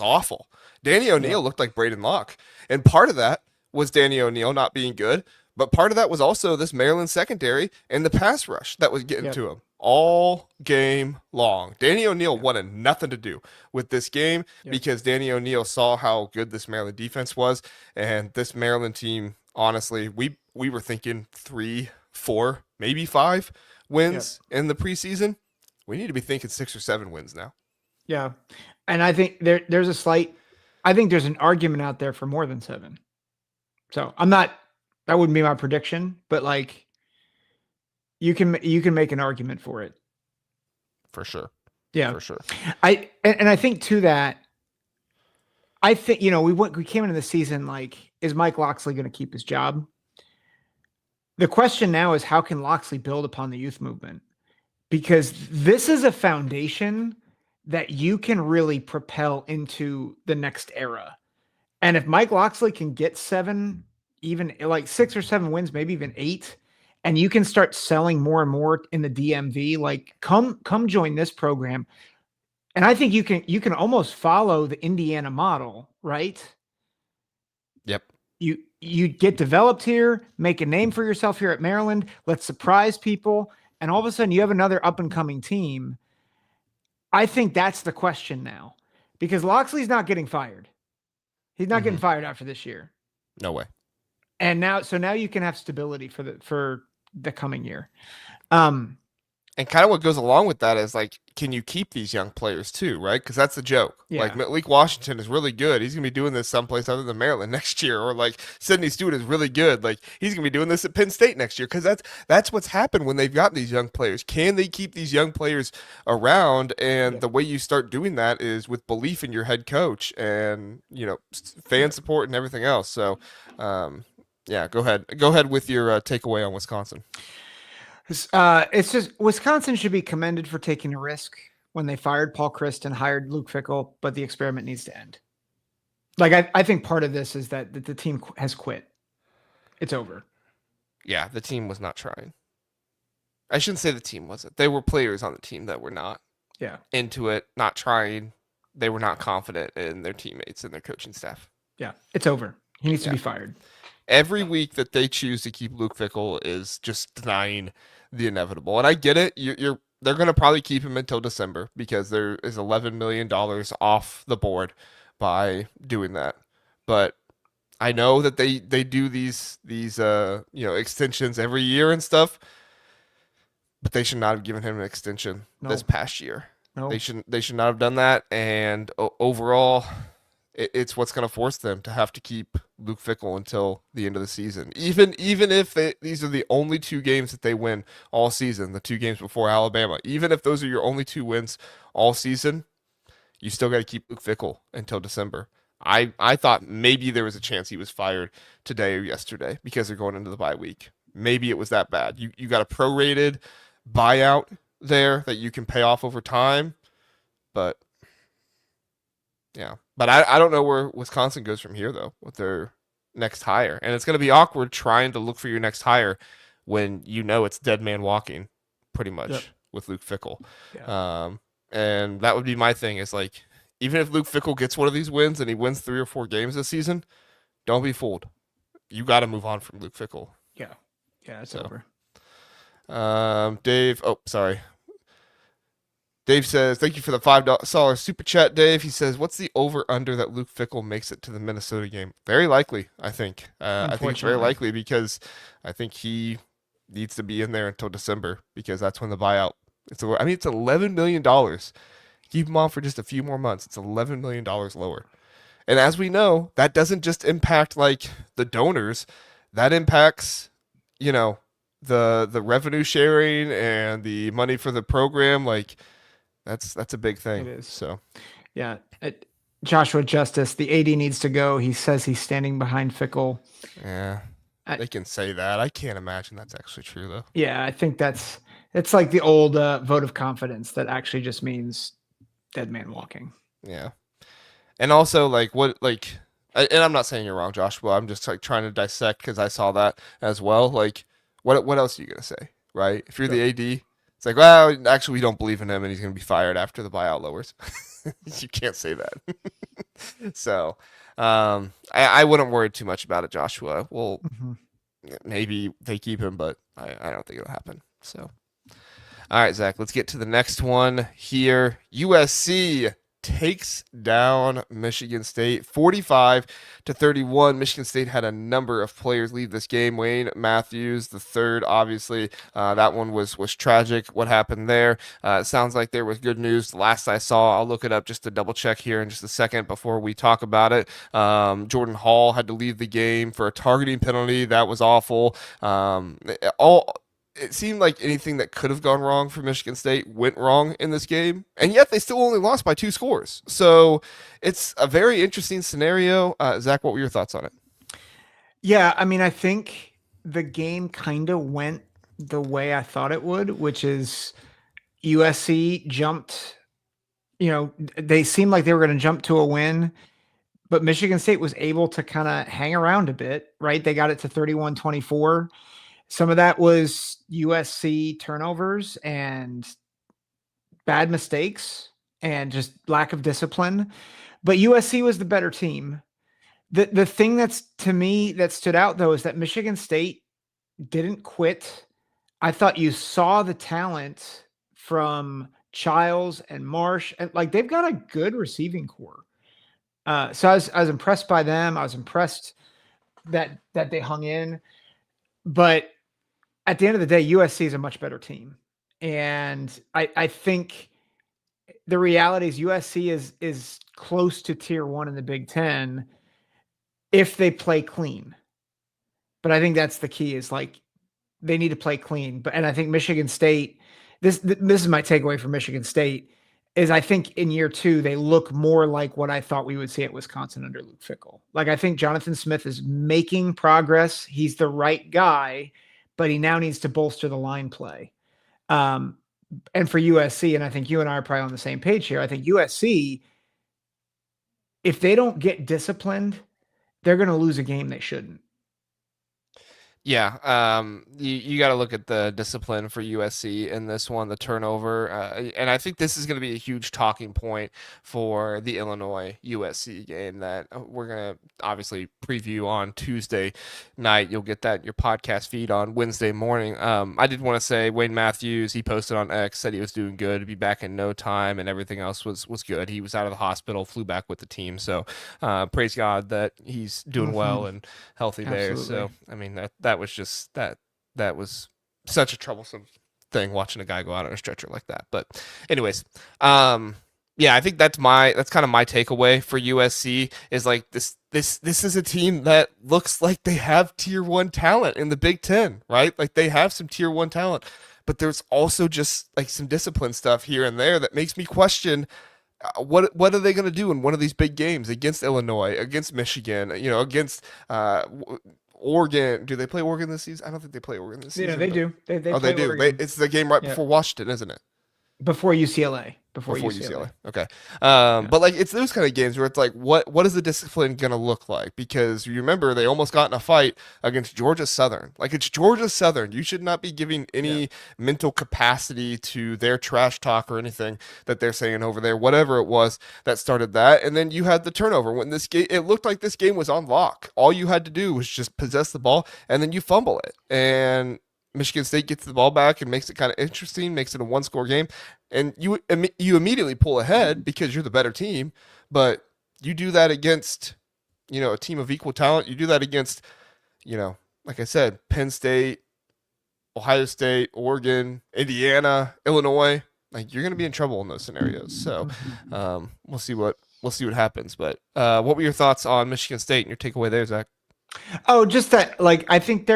awful. Danny O'Neal looked like Braden Locke, and part of that was Danny O'Neal not being good. But part of that was also this Maryland secondary and the pass rush that was getting to him all game long. Danny O'Neal wanted nothing to do with this game because Danny O'Neal saw how good this Maryland defense was. And this Maryland team, honestly, we were thinking 3, 4, maybe 5 wins in the preseason. We need to be thinking 6 or 7 wins now. Yeah. And I think there's an argument out there for more than 7. So that wouldn't be my prediction, but like you can make an argument for it. For sure. Yeah. For sure. I think to that, I think, we came into the season like, is Mike Locksley going to keep his job? The question now is, how can Locksley build upon the youth movement? Because this is a foundation that you can really propel into the next era. And if Mike Locksley can get 7, even like 6 or 7 wins, maybe even 8, and you can start selling more and more in the DMV, like come join this program. And I think you can almost follow the Indiana model, right? Yep. You get developed here, make a name for yourself here at Maryland. Let's surprise people. And all of a sudden you have another up and coming team. I think that's the question now, because Locksley's not getting fired. He's not getting fired after this year. No way. And now you can have stability for the coming year. And kind of what goes along with that is, like, can you keep these young players too, right? Because that's the joke. Yeah. Like, Malik Washington is really good. He's going to be doing this someplace other than Maryland next year. Or, like, Sidney Stewart is really good. Like, he's going to be doing this at Penn State next year. Because that's what's happened when they've gotten these young players. Can they keep these young players around? And the way you start doing that is with belief in your head coach and, fan support and everything else. So, yeah, go ahead. Go ahead with your takeaway on Wisconsin. It's just Wisconsin should be commended for taking a risk when they fired Paul Chryst and hired Luke Fickell, but the experiment needs to end. Like, I think part of this is that the team has quit. It's over. Yeah, the team was not trying. I shouldn't say the team wasn't. There were players on the team that were not into it, not trying. They were not confident in their teammates and their coaching staff. Yeah, it's over. He needs to be fired. Every week that they choose to keep Luke Fickell is just denying the inevitable. And I get it. They're going to probably keep him until December because there is $11 million off the board by doing that. But I know that they do these extensions every year and stuff, but they should not have given him an extension this past year. No. They should not have done that. And overall, it's what's going to force them to have to keep Luke Fickell until the end of the season. Even if these are the only 2 games that they win all season, the 2 games before Alabama, even if those are your only 2 wins all season, you still got to keep Luke Fickell until December. I thought maybe there was a chance he was fired today or yesterday because they're going into the bye week. Maybe it was that bad. You got a prorated buyout there that you can pay off over time, but yeah. But I don't know where Wisconsin goes from here, though, with their next hire. And it's going to be awkward trying to look for your next hire when it's dead man walking pretty much Yep. with Luke Fickell. Yeah. And that would be my thing is like, even if Luke Fickell gets one of these wins and he wins 3 or 4 games this season, don't be fooled. You got to move on from Luke Fickell. Yeah. Yeah, it's over. Dave, sorry. Dave says, thank you for the $5 super chat, Dave. He says, what's the over-under that Luke Fickell makes it to the Minnesota game? Very likely, I think. I think it's very likely because I think he needs to be in there until December because that's when the buyout. It's $11 million. Keep him on for just a few more months. It's $11 million lower. And as we know, that doesn't just impact like the donors. That impacts, the revenue sharing and the money for the program. Like, that's a big thing. It is. So, yeah. Joshua Justice, the AD needs to go. He says he's standing behind Fickell. Yeah, they can say that. I can't imagine that's actually true, though. Yeah, I think it's like the old vote of confidence that actually just means dead man walking. Yeah. And also, and I'm not saying you're wrong, Joshua. I'm just like trying to dissect because I saw that as well. Like, what else are you going to say, right? If you're the AD, it's like, well, actually, we don't believe in him and he's going to be fired after the buyout lowers. You can't say that. So, I wouldn't worry too much about it, Joshua. Well, maybe they keep him, but I don't think it'll happen. So, all right, Zach, let's get to the next one here. USC takes down Michigan State 45-31. Michigan State had a number of players leave this game. Wayne Matthews, the third, obviously. That one was tragic. What happened there? It sounds like there was good news. The last I saw, I'll look it up just to double check here in just a second before we talk about it. Jordan Hall had to leave the game for a targeting penalty. That was awful. It seemed like anything that could have gone wrong for Michigan State went wrong in this game, and yet they still only lost by 2 scores. So it's a very interesting scenario. Zach, what were your thoughts on it? Yeah, I mean, I think the game kind of went the way I thought it would, which is USC jumped, they seemed like they were going to jump to a win, but Michigan State was able to kind of hang around a bit, right? They got it to 31-24. Some of that was USC turnovers and bad mistakes and just lack of discipline. But USC was the better team. The thing that stood out, though, is that Michigan State didn't quit. I thought you saw the talent from Childs and Marsh. And like they've got a good receiving core. So I was impressed by them. I was impressed that they hung in. But at the end of the day, USC is a much better team. And I think the reality is USC is close to tier 1 in the Big Ten if they play clean. But I think that's the key is like they need to play clean. And I think Michigan State, this is my takeaway from Michigan State, is I think in year 2, they look more like what I thought we would see at Wisconsin under Luke Fickell. Like I think Jonathan Smith is making progress. He's the right guy, but he now needs to bolster the line play. And for USC, and I think you and I are probably on the same page here, I think USC, if they don't get disciplined, they're going to lose a game they shouldn't. Yeah, you got to look at the discipline for USC in this one, the turnover, and I think this is going to be a huge talking point for the Illinois USC game that we're going to obviously preview on Tuesday night. You'll get that in your podcast feed on Wednesday morning. I did want to say Wayne Matthews, he posted on X, said he was doing good, to be back in no time, and everything else was good. He was out of the hospital, flew back with the team, so praise God that he's doing well and healthy there. Absolutely. So, I mean, that was just that was such a troublesome thing watching a guy go out on a stretcher like that. But anyways, yeah, I think that's kind of my takeaway for USC is like this is a team that looks like they have tier 1 talent in the Big Ten, right? Like they have some tier 1 talent, but there's also just like some discipline stuff here and there that makes me question what are they going to do in one of these big games against Illinois, against Michigan, against Oregon. Do they play Oregon this season? I don't think they play Oregon this season. Yeah, they do. They do. Oregon. It's the game right before Washington, isn't it? Before UCLA. before Before UCLA. UCLA. Okay. Yeah. But like it's those kind of games where it's like what is the discipline gonna look like? Because you remember they almost got in a fight against Georgia Southern. Like it's Georgia Southern. You should not be giving Yeah. any mental capacity to their trash talk or anything that they're saying over there, whatever it was that started that. And then you had the turnover when this game it looked like this game was on lock. All you had to do was just possess the ball and then you fumble it. And Michigan State gets the ball back and makes it kind of interesting, makes it a one-score game, and you immediately pull ahead because you're the better team. But you do that against a team of equal talent. You do that against like I said, Penn State, Ohio State, Oregon, Indiana, Illinois. Like you're going to be in trouble in those scenarios. So we'll see what happens. But what were your thoughts on Michigan State and your takeaway there, Zach? Oh, just that. Like I think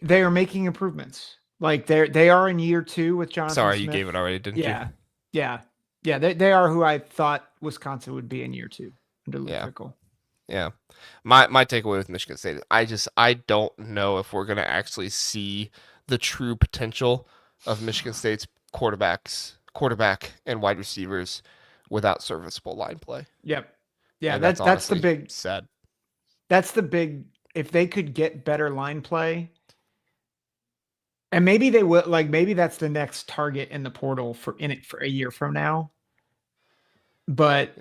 they are making improvements. Like they are in year 2 with Jonathan Sorry, Smith. you gave it already, didn't you? Yeah. They are who I thought Wisconsin would be in year 2 under Luke Fickell. Yeah. My takeaway with Michigan State is I don't know if we're gonna actually see the true potential of Michigan State's quarterback and wide receivers without serviceable line play. Yep. Yeah, And that's the big sad. That's the big if they could get better line play. And maybe they will maybe that's the next target in the portal for a year from now. But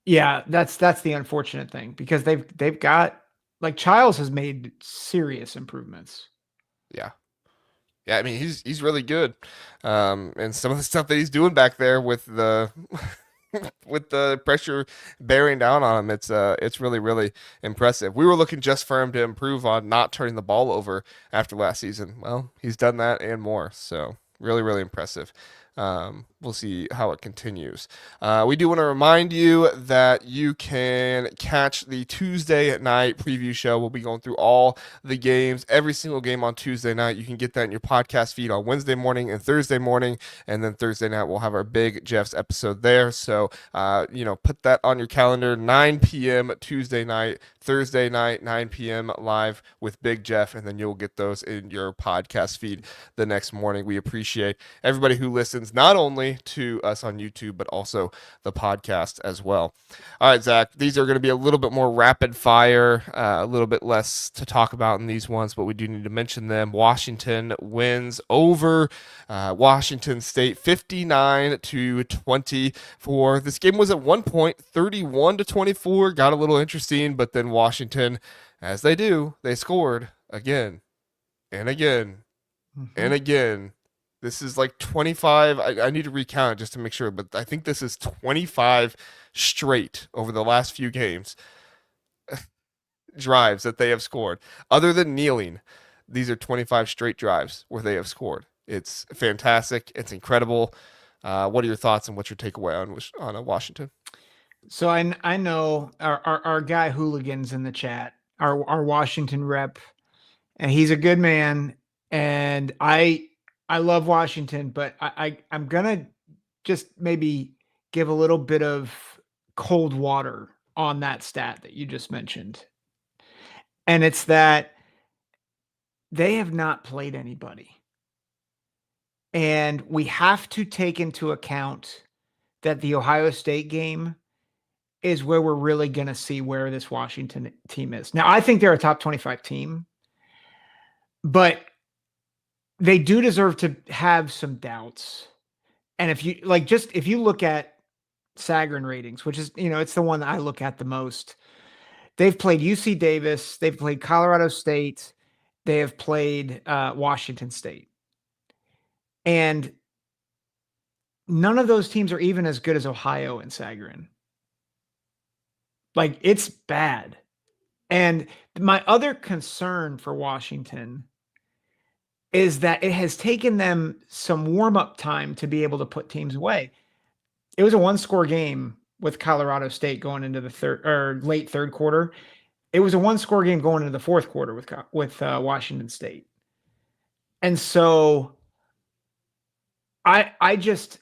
yeah, that's the unfortunate thing because they've got Childs has made serious improvements. Yeah. Yeah, I mean he's really good. And some of the stuff that he's doing back there with the with the pressure bearing down on him, it's really, really impressive. We were looking just for him to improve on not turning the ball over after last season. Well, he's done that and more. So really, really impressive. We'll see how it continues. We do want to remind you that you can catch the Tuesday night preview show. We'll be going through all the games, every single game on Tuesday night. You can get that in your podcast feed on Wednesday morning and Thursday morning. And then Thursday night, we'll have our Big Jeff's episode there. So, put that on your calendar, 9 p.m. Tuesday night, Thursday night, 9 p.m. live with Big Jeff. And then you'll get those in your podcast feed the next morning. We appreciate everybody who listens, not only to us on YouTube, but also the podcast as well. All right, Zach, these are going to be a little bit more rapid fire, a little bit less to talk about in these ones, but we do need to mention them. Washington wins over Washington State 59-24. This game was at one point 31-24, got a little interesting, but then Washington, as they do, they scored again and again and again. This is like 25. I need to recount just to make sure, but I think this is 25 straight over the last few games drives that they have scored. Other than kneeling, these are 25 straight drives where they have scored. It's fantastic. It's incredible. What are your thoughts and what's your takeaway on Washington? So I know our guy Hooligans in the chat, our Washington rep, and he's a good man, and I love Washington, but I'm gonna just maybe give a little bit of cold water on that stat that you just mentioned. And it's that they have not played anybody. And we have to take into account that the Ohio State game is where we're really going to see where this Washington team is. Now, I think they're a top 25 team, but they do deserve to have some doubts. And if you if you look at Sagarin ratings, which is, it's the one that I look at the most, they've played UC Davis, they've played Colorado State, they have played Washington State. And none of those teams are even as good as Ohio and Sagarin. It's bad. And my other concern for Washington is that it has taken them some warm-up time to be able to put teams away. It was a one-score game with Colorado State going into the late third quarter. It was a one-score game going into the fourth quarter with Washington State. And so I just,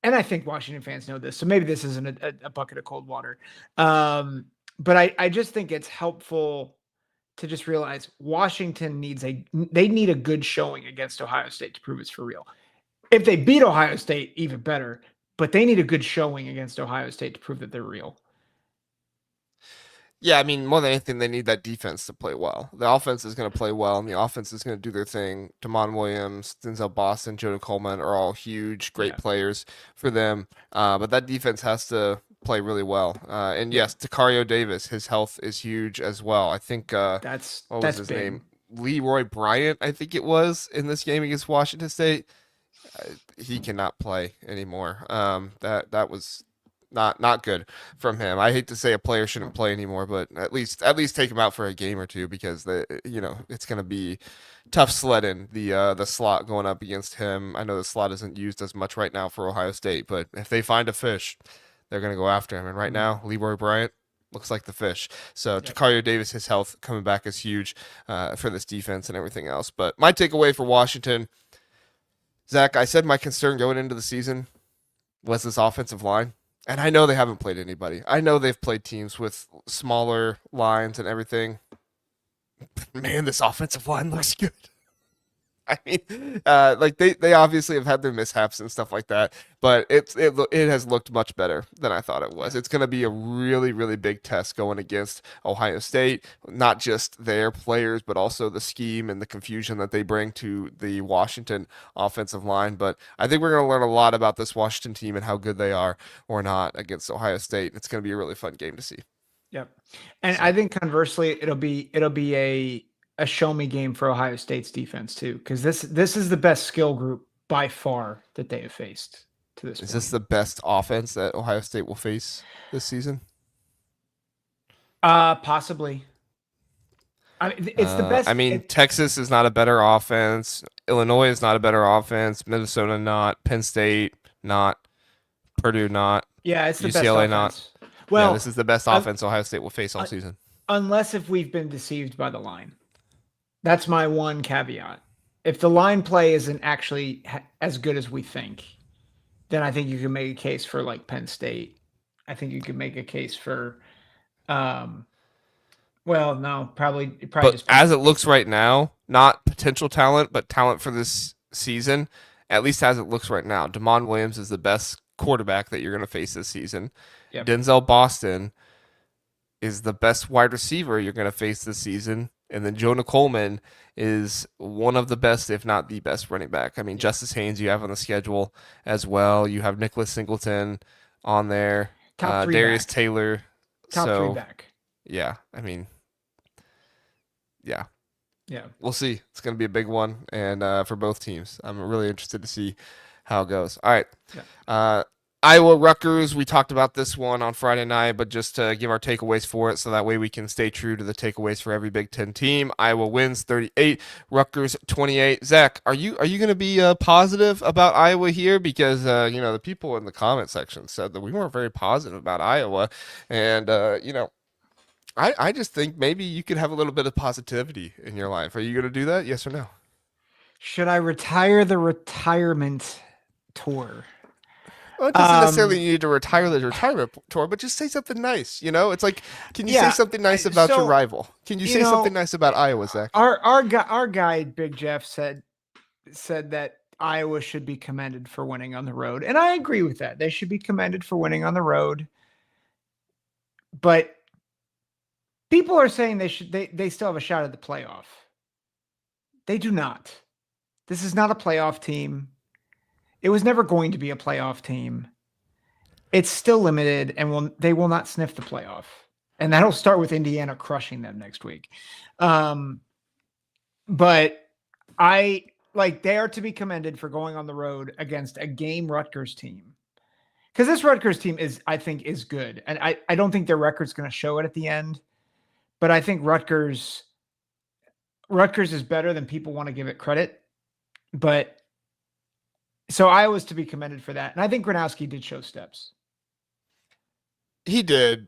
and I think Washington fans know this, so maybe this isn't a bucket of cold water. But I just think it's helpful to just realize Washington they need a good showing against Ohio State to prove it's for real. If they beat Ohio State, even better, but they need a good showing against Ohio State to prove that they're real. Yeah, I mean, more than anything, they need that defense to play well. The offense is going to play well, and the offense is going to do their thing. Damon Williams, Denzel Boston, Jonah Coleman are all huge, great players for them. But that defense has to play really well. And yes, Tacario Davis, his health is huge as well. I think that's what was his big. name? Leroy Bryant, I think it was, in this game against Washington State. He cannot play anymore. That was not good from him. I hate to say a player shouldn't play anymore, but at least take him out for a game or two, because it's going to be tough sledding the slot going up against him. I know the slot isn't used as much right now for Ohio State, but if they find a fish, they're going to go after him. And right now, Leroy Bryant looks like the fish. So Tacario Davis, his health coming back is huge for this defense and everything else. But my takeaway for Washington, Zach, I said my concern going into the season was this offensive line. And I know they haven't played anybody. I know they've played teams with smaller lines and everything. Man, this offensive line looks good. I mean, like they obviously have had their mishaps and stuff like that, but it has looked much better than I thought it was. It's going to be a really, really big test going against Ohio State, not just their players, but also the scheme and the confusion that they bring to the Washington offensive line. But I think we're going to learn a lot about this Washington team and how good they are or not against Ohio State. It's going to be a really fun game to see. Yep. And I think conversely, it'll be a show me game for Ohio State's defense too, because this is the best skill group by far that they have faced to this point. Is this the best offense that Ohio State will face this season? Possibly. I mean, it's the best. I mean, Texas is not a better offense. Illinois is not a better offense. Minnesota not. Penn State not. Purdue not. Yeah, it's the UCLA best not. Well, this is the best offense Ohio State will face all season. Unless if we've been deceived by the line. That's my one caveat. If the line play isn't actually as good as we think, then I think you can make a case for like Penn State. I think you could make a case for, probably But just as it looks right now, not potential talent, but talent for this season, at least as it looks right now, Damon Williams is the best quarterback that you're going to face this season. Yep. Denzel Boston is the best wide receiver you're going to face this season. And then Jonah Coleman is one of the best, if not the best running back. I mean, Justice Haynes you have on the schedule as well. You have Nicholas Singleton on there. Top 3 Darius back. Taylor. Top 3 back. Yeah, I mean, yeah. Yeah. We'll see. It's going to be a big one, and for both teams. I'm really interested to see how it goes. All right. Yeah. Iowa Rutgers, we talked about this one on Friday night, but just to give our takeaways for it so that way we can stay true to the takeaways for every Big Ten team. Iowa wins 38, Rutgers 28. Zach, are you going to be positive about Iowa here? Because, the people in the comment section said that we weren't very positive about Iowa. And, I just think maybe you could have a little bit of positivity in your life. Are you going to do that? Yes or no? Should I retire the retirement tour? Well, it doesn't necessarily need to retire the retirement tour, but just say something nice. It's like, can you say something nice about your rival? Can you say something nice about Iowa, Zach? Our guy, Big Jeff, said that Iowa should be commended for winning on the road, and I agree with that. They should be commended for winning on the road, but people are saying they still have a shot at the playoff. They do not. This is not a playoff team. It was never going to be a playoff team. It's still limited, and they will not sniff the playoff. And that'll start with Indiana crushing them next week. But they are to be commended for going on the road against a game Rutgers team. Because this Rutgers team I think is good. And I don't think their record's going to show it at the end. But I think Rutgers is better than people want to give it credit. But so Iowa's to be commended for that. And I think Gronowski did show steps. He did,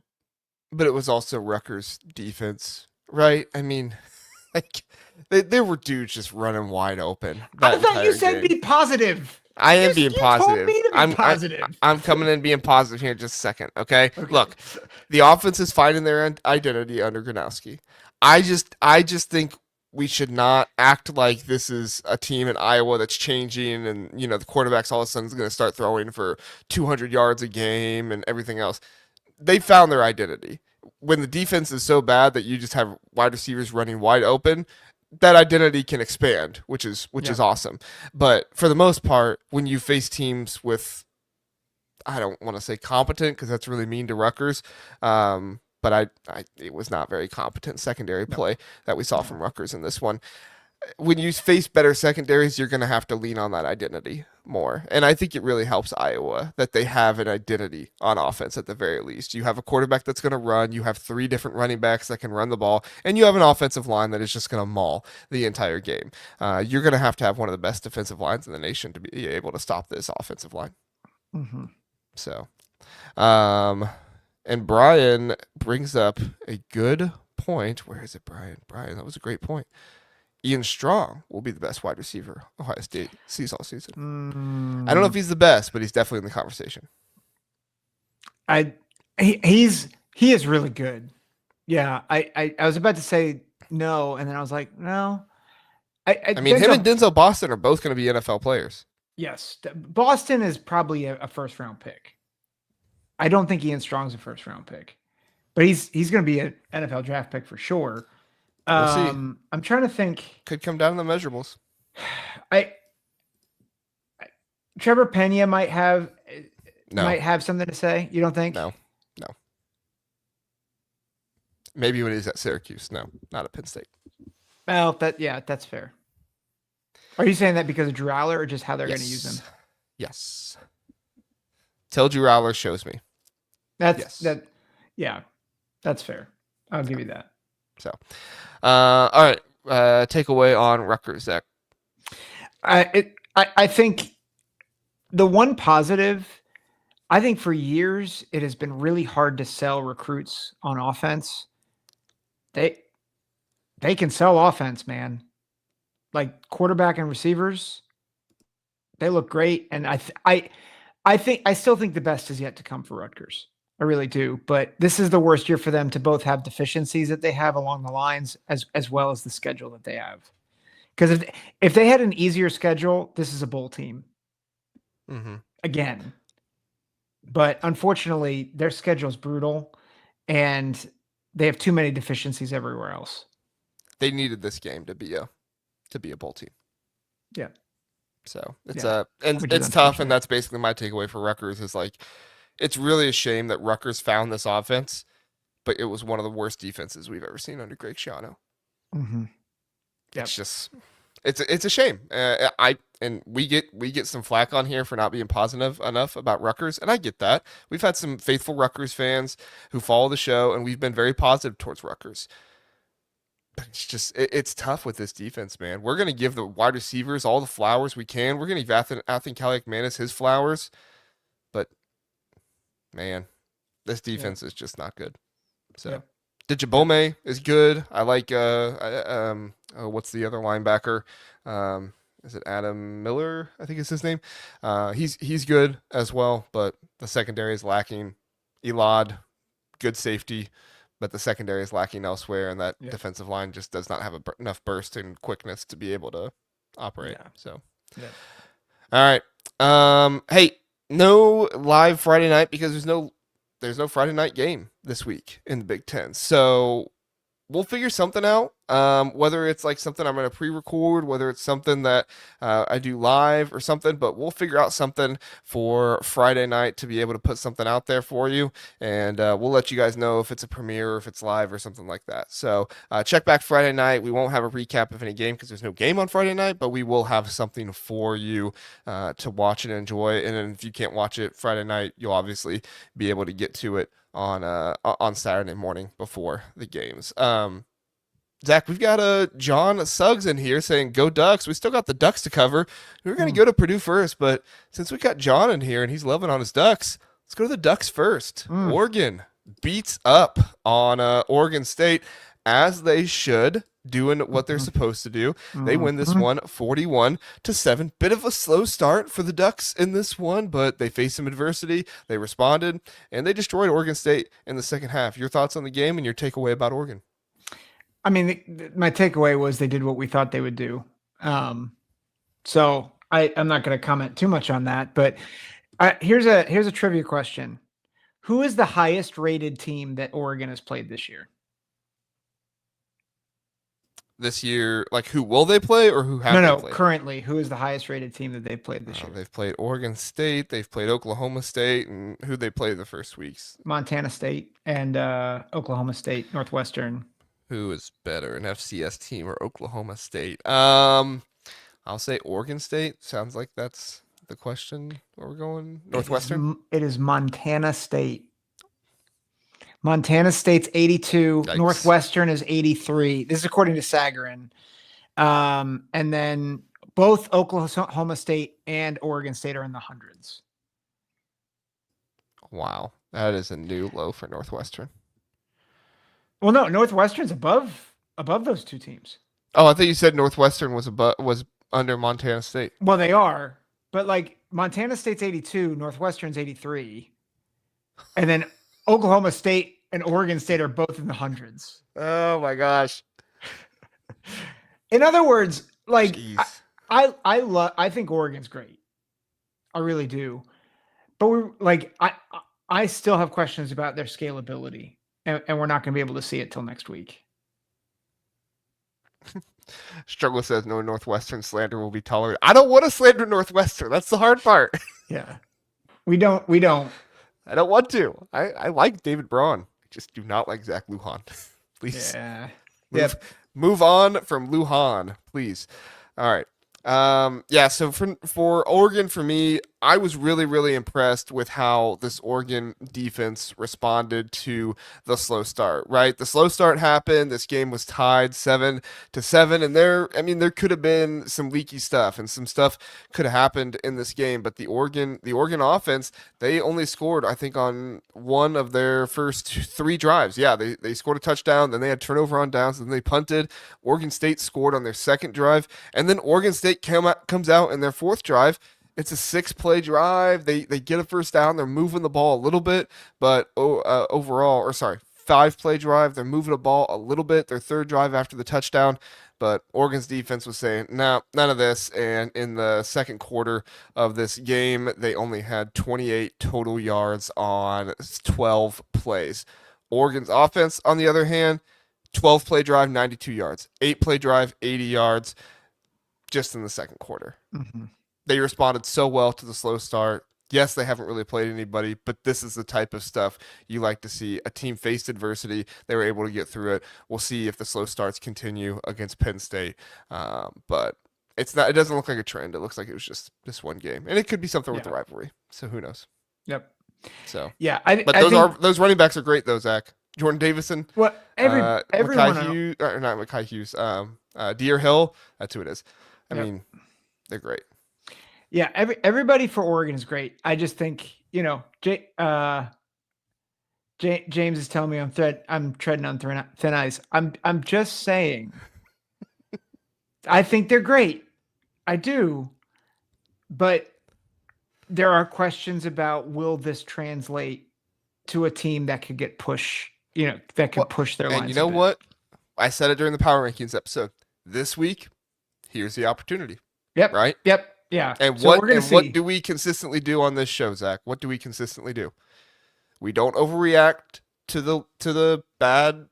but it was also Rutgers defense, right? I mean, like there were dudes just running wide open. I thought you said be positive. I am being positive. Told me to be positive. I'm coming in being positive here in just a second, okay? Look, the offense is finding their identity under Gronowski. I just think we should not act like this is a team in Iowa that's changing and, the quarterback's all of a sudden is going to start throwing for 200 yards a game and everything else. They found their identity. When the defense is so bad that you just have wide receivers running wide open, that identity can expand, which is awesome. But for the most part, when you face teams with, I don't want to say competent because that's really mean to Rutgers, but it was not very competent secondary play that we saw from Rutgers in this one. When you face better secondaries, you're going to have to lean on that identity more. And I think it really helps Iowa that they have an identity on offense at the very least. You have a quarterback that's going to run. You have 3 different running backs that can run the ball. And you have an offensive line that is just going to maul the entire game. You're going to have one of the best defensive lines in the nation to be able to stop this offensive line. Mm-hmm. So, and Brian brings up a good point. Where is it, Brian? Brian, that was a great point. Ian Strong will be the best wide receiver Ohio State sees all season. I don't know if he's the best, but he's definitely in the conversation. He is really good. Yeah, I was about to say no, and then I was like, no. I mean, him and Denzel Boston are both going to be NFL players. Yes, Boston is probably a first round pick. I don't think Ian Strong's a first round pick, but he's going to be an NFL draft pick for sure. We'll see. I'm trying to think. Could come down to the measurables. Trevor Pena might have something to say. You don't think? No. Maybe when he's at Syracuse. No, not at Penn State. Well, that's fair. Are you saying that because of Drew Aller or just how they're going to use him? Yes. Till Drew Aller shows me. That's fair. I'll give you that. So, all right. Takeaway on Rutgers, Zach. I think the one positive, I think for years it has been really hard to sell recruits on offense. They can sell offense, man. Like quarterback and receivers, they look great, and I still think the best is yet to come for Rutgers. I really do, but this is the worst year for them to both have deficiencies that they have along the lines as well as the schedule that they have. Because if they had an easier schedule, this is a bowl team again. But unfortunately, their schedule is brutal, and they have too many deficiencies everywhere else. They needed this game to be a bowl team. Yeah. So it's tough, and that's basically my takeaway for Rutgers is like, it's really a shame that Rutgers found this offense, but it was one of the worst defenses we've ever seen under Greg Schiano. Mm-hmm. Yep. It's just, it's a shame. We get some flack on here for not being positive enough about Rutgers, and I get that. We've had some faithful Rutgers fans who follow the show, and we've been very positive towards Rutgers. But it's just, it's tough with this defense, man. We're going to give the wide receivers all the flowers we can. We're going to give Athan Kaliakmanis his flowers, but man, this defense is just not good. So, Dijabome is good. I like what's the other linebacker? Is it Adam Miller? I think is his name. He's good as well, but the secondary is lacking. Elad, good safety, but the secondary is lacking elsewhere, and that defensive line just does not have enough burst and quickness to be able to operate. Yeah. So, all right. Hey, no live Friday night because there's no Friday night game this week in the Big Ten. So we'll figure something out. Whether it's like something I'm going to pre-record, whether it's something that I do live or something, but we'll figure out something for Friday night to be able to put something out there for you. And we'll let you guys know if it's a premiere or if it's live or something like that. So check back Friday night. We won't have a recap of any game because there's no game on Friday night, but we will have something for you to watch and enjoy. And then if you can't watch it Friday night, you'll obviously be able to get to it on Saturday morning before the games. Zach, we've got John Suggs in here saying, go Ducks. We still got the Ducks to cover. We were going to go to Purdue first, but since we got John in here and he's loving on his Ducks, let's go to the Ducks first. Oregon beats up on Oregon State, as they should, doing what they're supposed to do. They win this one 41-7. Bit of a slow start for the Ducks in this one, but they faced some adversity. They responded, and they destroyed Oregon State in the second half. Your thoughts on the game and your takeaway about Oregon? I mean, my takeaway was they did what we thought they would do. So I'm not going to comment too much on that. But here's a trivia question: who is the highest rated team that Oregon has played this year? This year, like who will they play or who have they played? Currently, who is the highest rated team that they've played this year? They've played Oregon State, they've played Oklahoma State, and who they play the first weeks? Montana State and Oklahoma State, Northwestern. Who is better, an FCS team or Oklahoma State? I'll say Oregon State. Sounds like that's the question where we're going. Northwestern? It is Montana State. Montana State's 82. Yikes. Northwestern is 83. This is according to Sagarin. And then both Oklahoma State and Oregon State are in the hundreds. Wow. That is a new low for Northwestern. Well, no, Northwestern's above those two teams. Oh, I thought you said Northwestern was under Montana State. Well, they are. But like Montana State's 82, Northwestern's 83. And then Oklahoma State and Oregon State are both in the hundreds. Oh my gosh. In other words, like I think Oregon's great. I really do. But I still have questions about their scalability, and we're not going to be able to see it till next week. Struggle says no Northwestern slander will be tolerated. I don't want to slander Northwestern. That's the hard part. Yeah. We don't. I don't want to. I like David Braun. I just do not like Zach Lujan. Please. Yeah. Move on from Lujan, please. All right. So for Oregon, for me, I was really, really impressed with how this Oregon defense responded to the slow start, right? The slow start happened. This game was tied 7-7. And there could have been some leaky stuff and some stuff could have happened in this game. But the Oregon offense, they only scored, I think, on one of their first 3 drives. Yeah, they scored a touchdown. Then they had turnover on downs. Then they punted. Oregon State scored on their second drive. And then Oregon State comes out in their 4th drive. It's a 6-play drive. They get a first down. They're moving the ball a little bit, but 5-play drive. They're moving the ball a little bit. Their 3rd drive after the touchdown, but Oregon's defense was saying, no, none of this. And in the second quarter of this game, they only had 28 total yards on 12 plays. Oregon's offense, on the other hand, 12-play drive, 92 yards. 8-play drive, 80 yards just in the second quarter. Mm-hmm. They responded so well to the slow start. Yes, they haven't really played anybody, but this is the type of stuff you like to see. A team faced adversity. They were able to get through it. We'll see if the slow starts continue against Penn State. But it's not. It doesn't look like a trend. It looks like it was just this one game. And it could be something with the rivalry. So who knows? Yep. So yeah, those running backs are great though, Zach. Jordan Davison. Well, everyone. Mekhi Hughes. Deer Hill. That's who it is. I mean, they're great. Yeah, everybody for Oregon is great. I just think, James is telling me I'm treading on thin ice. I'm just saying. I think they're great. I do. But there are questions about, will this translate to a team that could get push, that could push their lines. And you know what? I said it during the Power Rankings episode. This week, here's the opportunity. Yep. Right? Yep. Yeah. And what do we consistently do on this show, Zach? What do we consistently do? We don't overreact to the bad,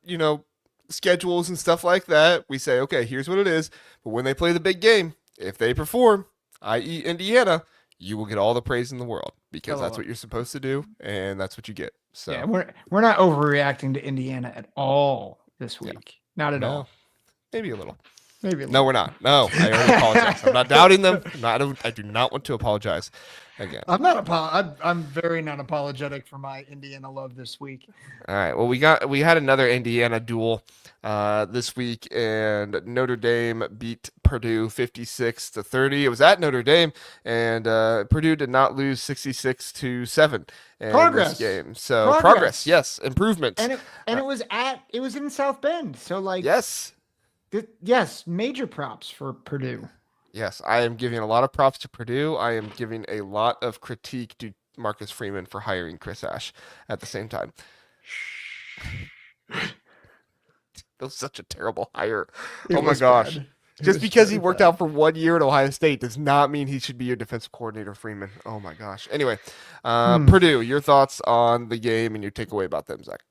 schedules and stuff like that. We say, okay, here's what it is. But when they play the big game, if they perform, i.e. Indiana, you will get all the praise in the world because that's what you're supposed to do, and that's what you get. So yeah, we're not overreacting to Indiana at all this week. Not at all. Maybe a little. No, we're not. No, I already apologize. I'm not doubting them. I do not want to apologize again. I'm very not apologetic for my Indiana love this week. All right. Well, we had another Indiana duel this week, and Notre Dame beat Purdue 56-30. It was at Notre Dame, and Purdue did not lose 66-7 in this game. So progress, yes, improvement. And it was in South Bend. So yes, major props for Purdue. Yes, I am giving a lot of props to Purdue. I am giving a lot of critique to Marcus Freeman for hiring Chris Ash at the same time. was such a terrible hire. It Oh my was gosh. bad. It Just was because he very worked bad. out for 1 year at Ohio State does not mean he should be your defensive coordinator, Freeman. Oh my gosh. Anyway, Purdue, your thoughts on the game and your takeaway about them, Zach?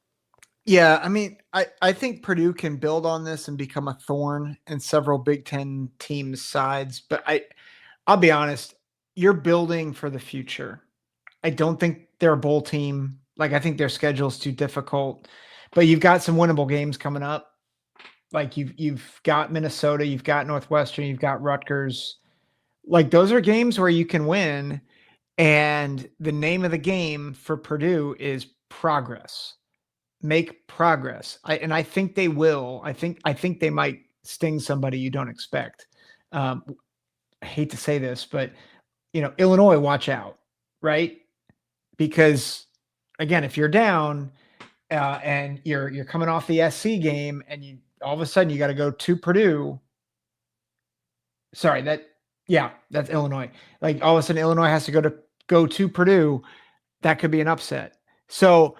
Yeah, I mean, I think Purdue can build on this and become a thorn in several Big Ten teams' sides. But I'll be honest, you're building for the future. I don't think they're a bowl team. Like, I think their schedule's too difficult. But you've got some winnable games coming up. Like you've got Minnesota, you've got Northwestern, you've got Rutgers. Like those are games where you can win. And the name of the game for Purdue is progress. Make progress. I think they will. I think they might sting somebody you don't expect. I hate to say this, but Illinois, watch out, right? Because again, if you're down and you're coming off the SC game, and you all of a sudden you got to go to Purdue. Sorry, that's Illinois. Like all of a sudden Illinois has to go to Purdue. That could be an upset. So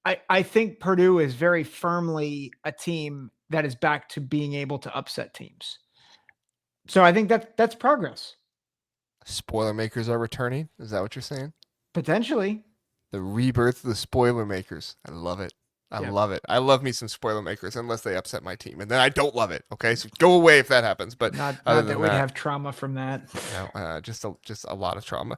I think Purdue is very firmly a team that is back to being able to upset teams. So I think that's progress. Spoiler makers are returning. Is that what you're saying? Potentially. The rebirth of the spoiler makers. I love it. I love it. I love me some spoiler makers unless they upset my team. And then I don't love it. Okay. So go away if that happens. But not other that than we'd that, have trauma from that. just a lot of trauma.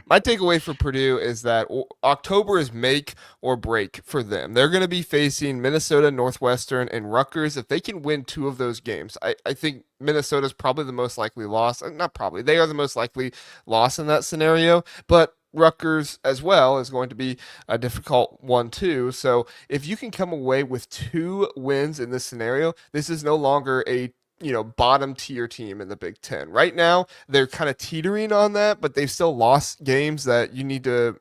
My takeaway for Purdue is that October is make or break for them. They're going to be facing Minnesota, Northwestern, and Rutgers. If they can win 2 of those games, I think Minnesota's probably the most likely loss. Not probably. They are the most likely loss in that scenario. But Rutgers as well is going to be a difficult one too. So if you can come away with 2 wins in this scenario, this is no longer a bottom tier team in the Big Ten. Right now, they're kind of teetering on that, but they've still lost games that you need to,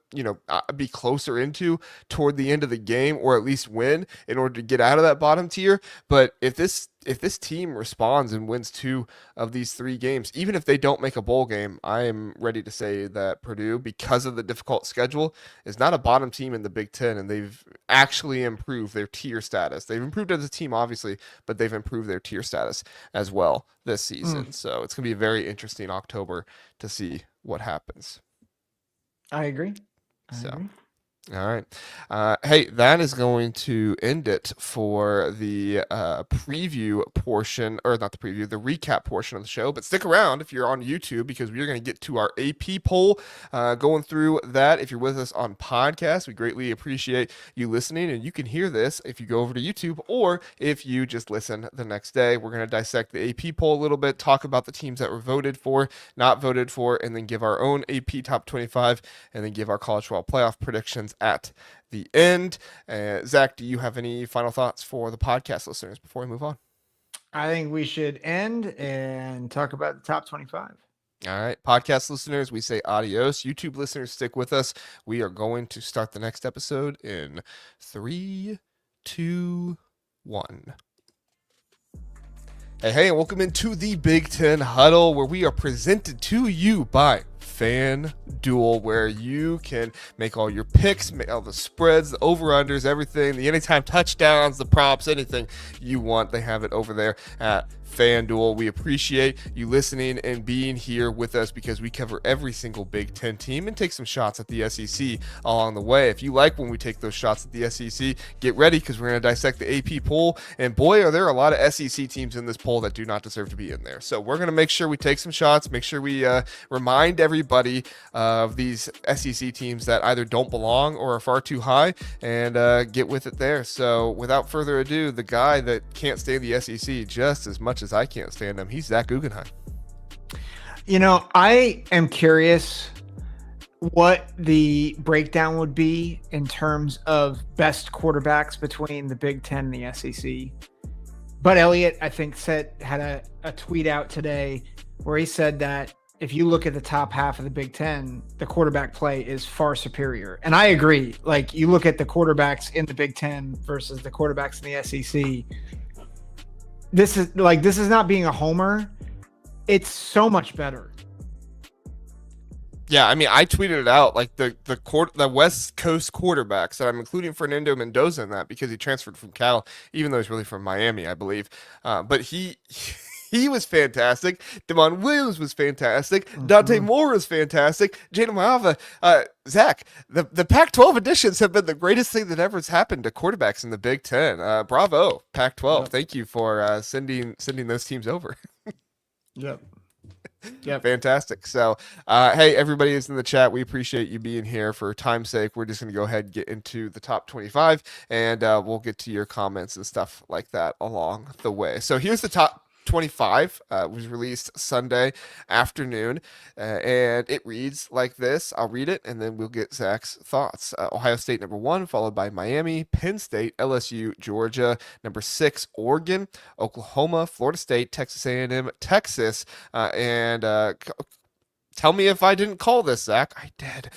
be closer into toward the end of the game, or at least win in order to get out of that bottom tier. But if this team responds and wins 2 of these 3 games, even if they don't make a bowl game, I am ready to say that Purdue, because of the difficult schedule, is not a bottom team in the Big Ten, and they've actually improved their tier status. They've improved as a team, obviously, but they've improved their tier status as well this season. So it's going to be a very interesting October to see what happens. I agree. All right. Hey, that is going to end it for the preview portion, or not the preview, the recap portion of the show. But stick around if you're on YouTube, because we're going to get to our AP poll, going through that. If you're with us on podcast, we greatly appreciate you listening, and you can hear this if you go over to YouTube, or if you just listen the next day. We're going to dissect the AP poll a little bit, talk about the teams that were voted for, not voted for, and then give our own AP top 25, and then give our college football playoff predictions at the end. Zach, do you have any final thoughts for the podcast listeners before we move on? I think we should end and talk about the top 25. All right. Podcast listeners, we say adios. YouTube listeners, stick with us. We are going to start the next episode in 3, 2, 1. Hey, and welcome into the Big Ten Huddle, where we are presented to you by FanDuel, where you can make all your picks, make all the spreads, the over-unders, everything, the anytime touchdowns, the props, anything you want. They have it over there at FanDuel. We appreciate you listening and being here with us, because we cover every single Big Ten team and take some shots at the SEC along the way. If you like when we take those shots at the SEC, get ready, because we're going to dissect the AP poll. And boy, are there a lot of SEC teams in this poll that do not deserve to be in there. So we're going to make sure we take some shots, make sure we remind everybody of these SEC teams that either don't belong or are far too high, and get with it there. So without further ado, the guy that can't stand the SEC just as much as I can't stand him, he's Zack Guggenheim. I am curious what the breakdown would be in terms of best quarterbacks between the Big Ten and the SEC. Bud Elliott, I think, had a tweet out today where he said that if you look at the top half of the Big Ten, the quarterback play is far superior. And I agree. Like, you look at the quarterbacks in the Big Ten versus the quarterbacks in the SEC. This is not being a homer. It's so much better. Yeah, I mean, I tweeted it out like the West Coast quarterbacks, and I'm including Fernando Mendoza in that because he transferred from Cal, even though he's really from Miami, I believe. But he he was fantastic. Damon Williams was fantastic. Dante Mhm. Moore was fantastic. Jada Maiava, Zach. The Pac-12 editions have been the greatest thing that ever has happened to quarterbacks in the Big Ten. Bravo, Pac-12. Yep. Thank you for sending those teams over. Yep. Yep. Fantastic. So, hey, everybody is in the chat. We appreciate you being here. For time's sake, we're just going to go ahead and get into the top 25, and we'll get to your comments and stuff like that along the way. So, here's the top 25. Was released Sunday afternoon, and it reads like this. I'll read it, and then we'll get Zach's thoughts. Ohio State number 1, followed by Miami, Penn State, LSU, Georgia. Number 6, Oregon, Oklahoma, Florida State, Texas A&M, Texas, and tell me if I didn't call this, Zach. I did.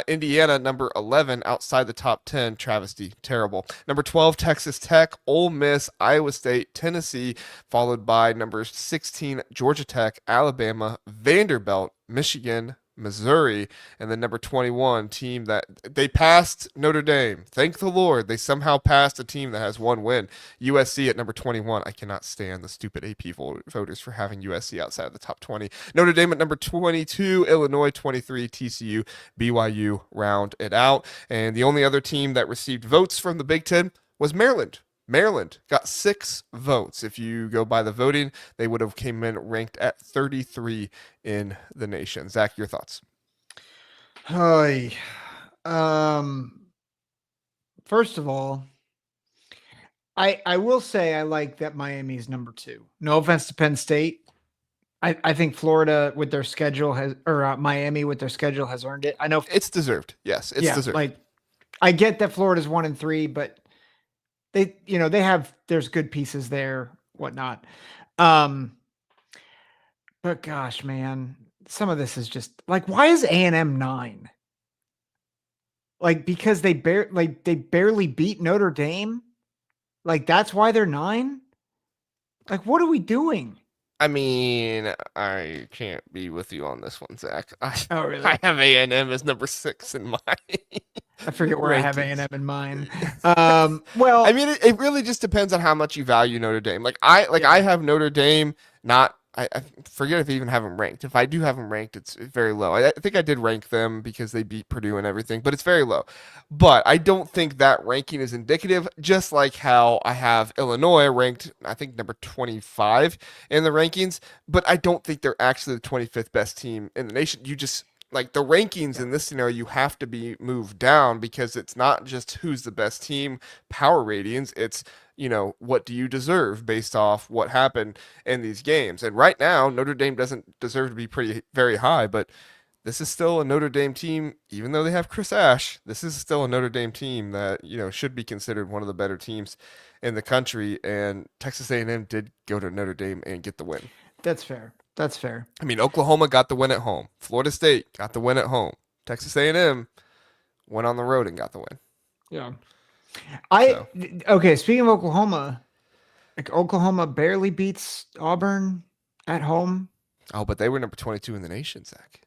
Indiana, number 11, outside the top 10. Travesty. Terrible. Number 12, Texas Tech, Ole Miss, Iowa State, Tennessee, followed by number 16, Georgia Tech, Alabama, Vanderbilt, Michigan, Missouri, and then number 21, team that they passed Notre Dame. Thank the Lord. They somehow passed a team that has one win. USC at number 21. I cannot stand the stupid AP voters for having USC outside of the top 20. Notre Dame at number 22, Illinois 23, TCU, BYU round it out. And the only other team that received votes from the Big Ten was Maryland. Maryland got 6 votes. If you go by the voting, they would have came in ranked at 33 in the nation. Zach, your thoughts? Hi. First of all, I will say I like that Miami's number 2. No offense to Penn State. I think Florida with their schedule has, or Miami with their schedule has earned it. I know it's deserved. Yes, it's deserved. Like I get that Florida's 1 and 3, but there's good pieces there, whatnot. But gosh, man, some of this is just like, why is A&M 9? Like, because they barely beat Notre Dame. Like, that's why they're 9. Like, what are we doing? I mean, I can't be with you on this one, Zach. Oh, really? I have A&M as number 6 in my. I forget where I have A&M in mine. Well, I mean, it really just depends on how much you value Notre Dame. I have Notre Dame not. I forget if I even have them ranked. If I do have them ranked, it's very low. I think I did rank them because they beat Purdue and everything, but it's very low. But I don't think that ranking is indicative, just like how I have Illinois ranked, I think, number 25 in the rankings, but I don't think they're actually the 25th best team in the nation. You just, like, the rankings in this scenario, you have to be moved down because it's not just who's the best team power ratings, it's what do you deserve based off what happened in these games. And right now, Notre Dame doesn't deserve to be very high, but this is still a Notre Dame team, even though they have Chris Ash. This is still a Notre Dame team that, should be considered one of the better teams in the country. And Texas A&M did go to Notre Dame and get the win. That's fair. That's fair. I mean, Oklahoma got the win at home. Florida State got the win at home. Texas A&M went on the road and got the win. Yeah. Okay, speaking of Oklahoma, like Oklahoma barely beats Auburn at home. Oh, but they were number 22 in the nation, Zach.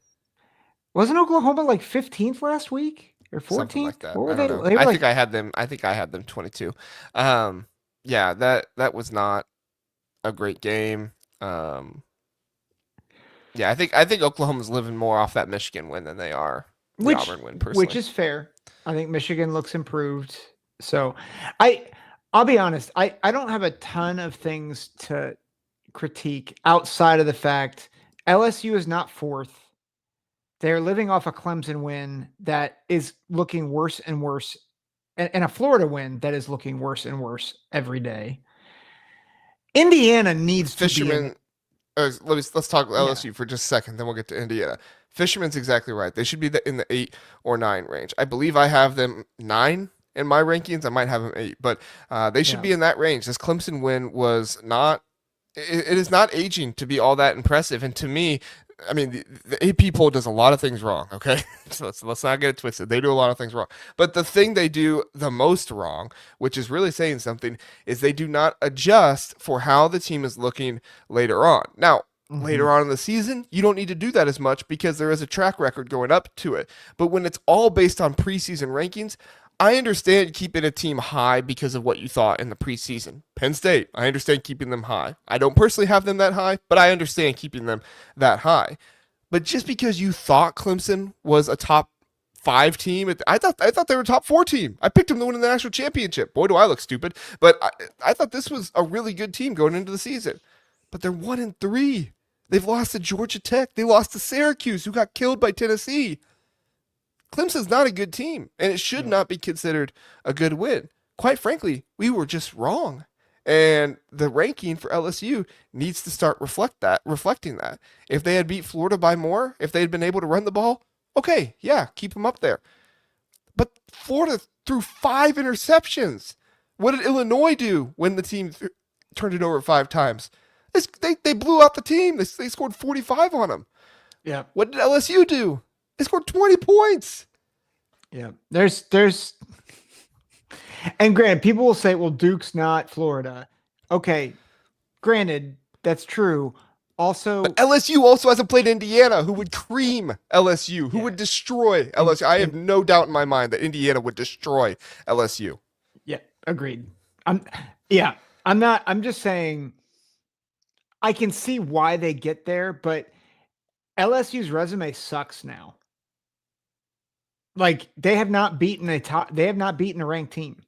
Wasn't Oklahoma like 15th last week or 14th? Something like that. Or I don't know. I think I had them 22. Yeah, that was not a great game. Yeah, I think Oklahoma's living more off that Michigan win than they are the Auburn win, personally. Which is fair. I think Michigan looks improved. So I'll be honest, I don't have a ton of things to critique outside of the fact LSU is not 4th. They're living off a Clemson win that is looking worse and worse, and a Florida win that is looking worse and worse every day. Indiana needs Fisherman. Let's talk LSU for just a second, then we'll get to Indiana. Fisherman's exactly right. They should be in the 8 or 9 range. I believe I have them 9 in my rankings. I might have them 8, but they should be in that range. This Clemson win was not. It is not aging to be all that impressive, and to me, I mean, the AP poll does a lot of things wrong, okay? So let's not get it twisted. They do a lot of things wrong. But the thing they do the most wrong, which is really saying something, is they do not adjust for how the team is looking later on. Now, Later on in the season, you don't need to do that as much because there is a track record going up to it. But when it's all based on preseason rankings, I understand keeping a team high because of what you thought in the preseason. Penn State, I understand keeping them high. I don't personally have them that high, but I understand keeping them that high. But just because you thought Clemson was a top 5 team, I thought they were a top 4 team. I picked them to win the national championship. Boy, do I look stupid. But I thought this was a really good team going into the season. But they're 1-3. They've lost to Georgia Tech. They lost to Syracuse, who got killed by Tennessee. Clemson's not a good team, and it should not be considered a good win. Quite frankly, we were just wrong. And the ranking for LSU needs to start reflecting that. If they had beat Florida by more, if they had been able to run the ball, okay, yeah, keep them up there. But Florida threw 5 interceptions. What did Illinois do when the team turned it over 5 times? They blew out the team. They scored 45 on them. Yeah. What did LSU do? They scored 20 points. Yeah. There's and granted, people will say, well, Duke's not Florida. Okay. Granted, that's true. Also, but LSU also hasn't played Indiana, who would cream LSU, who would destroy LSU. I have no doubt in my mind that Indiana would destroy LSU. Yeah, agreed. I'm just saying I can see why they get there, but LSU's resume sucks now. Like they have not beaten a ranked team.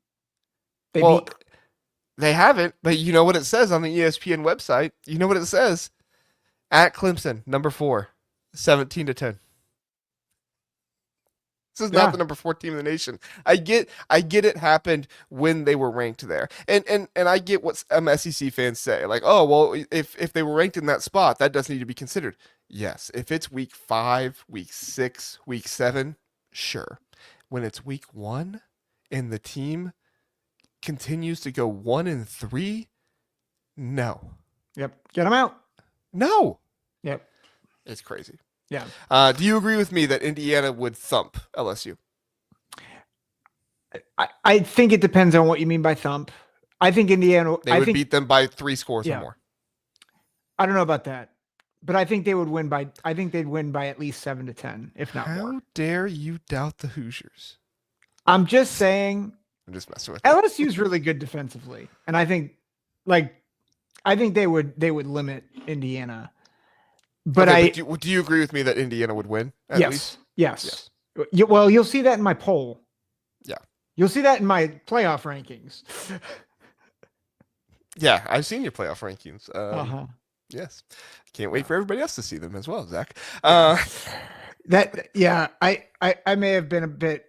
They haven't, but you know what it says on the ESPN website? You know what it says? At Clemson, number 4, 17-10. This is not the number 4 team in the nation. I get it happened when they were ranked there. And I get what SEC fans say. Like, oh, well, if they were ranked in that spot, that does need to be considered. Yes, if it's week 5, week 6, week 7, sure. When it's week 1 and the team continues to go 1-3, no. Yep. Get them out. No. Yep. It's crazy. Yeah. Do you agree with me that Indiana would thump LSU? I think it depends on what you mean by thump. I think Indiana. They would beat them by 3 scores or more. I don't know about that, but I think they would win by. I think they'd win by at least 7-10, if not more. How dare you doubt the Hoosiers? I'm just saying. I'm just messing with you. LSU's really good defensively, and I think they would limit Indiana. But do you agree with me that Indiana would win? Yes. Well, you'll see that in my poll. Yeah. You'll see that in my playoff rankings. Yeah, I've seen your playoff rankings. Yes. Can't wait for everybody else to see them as well, Zach. I may have been a bit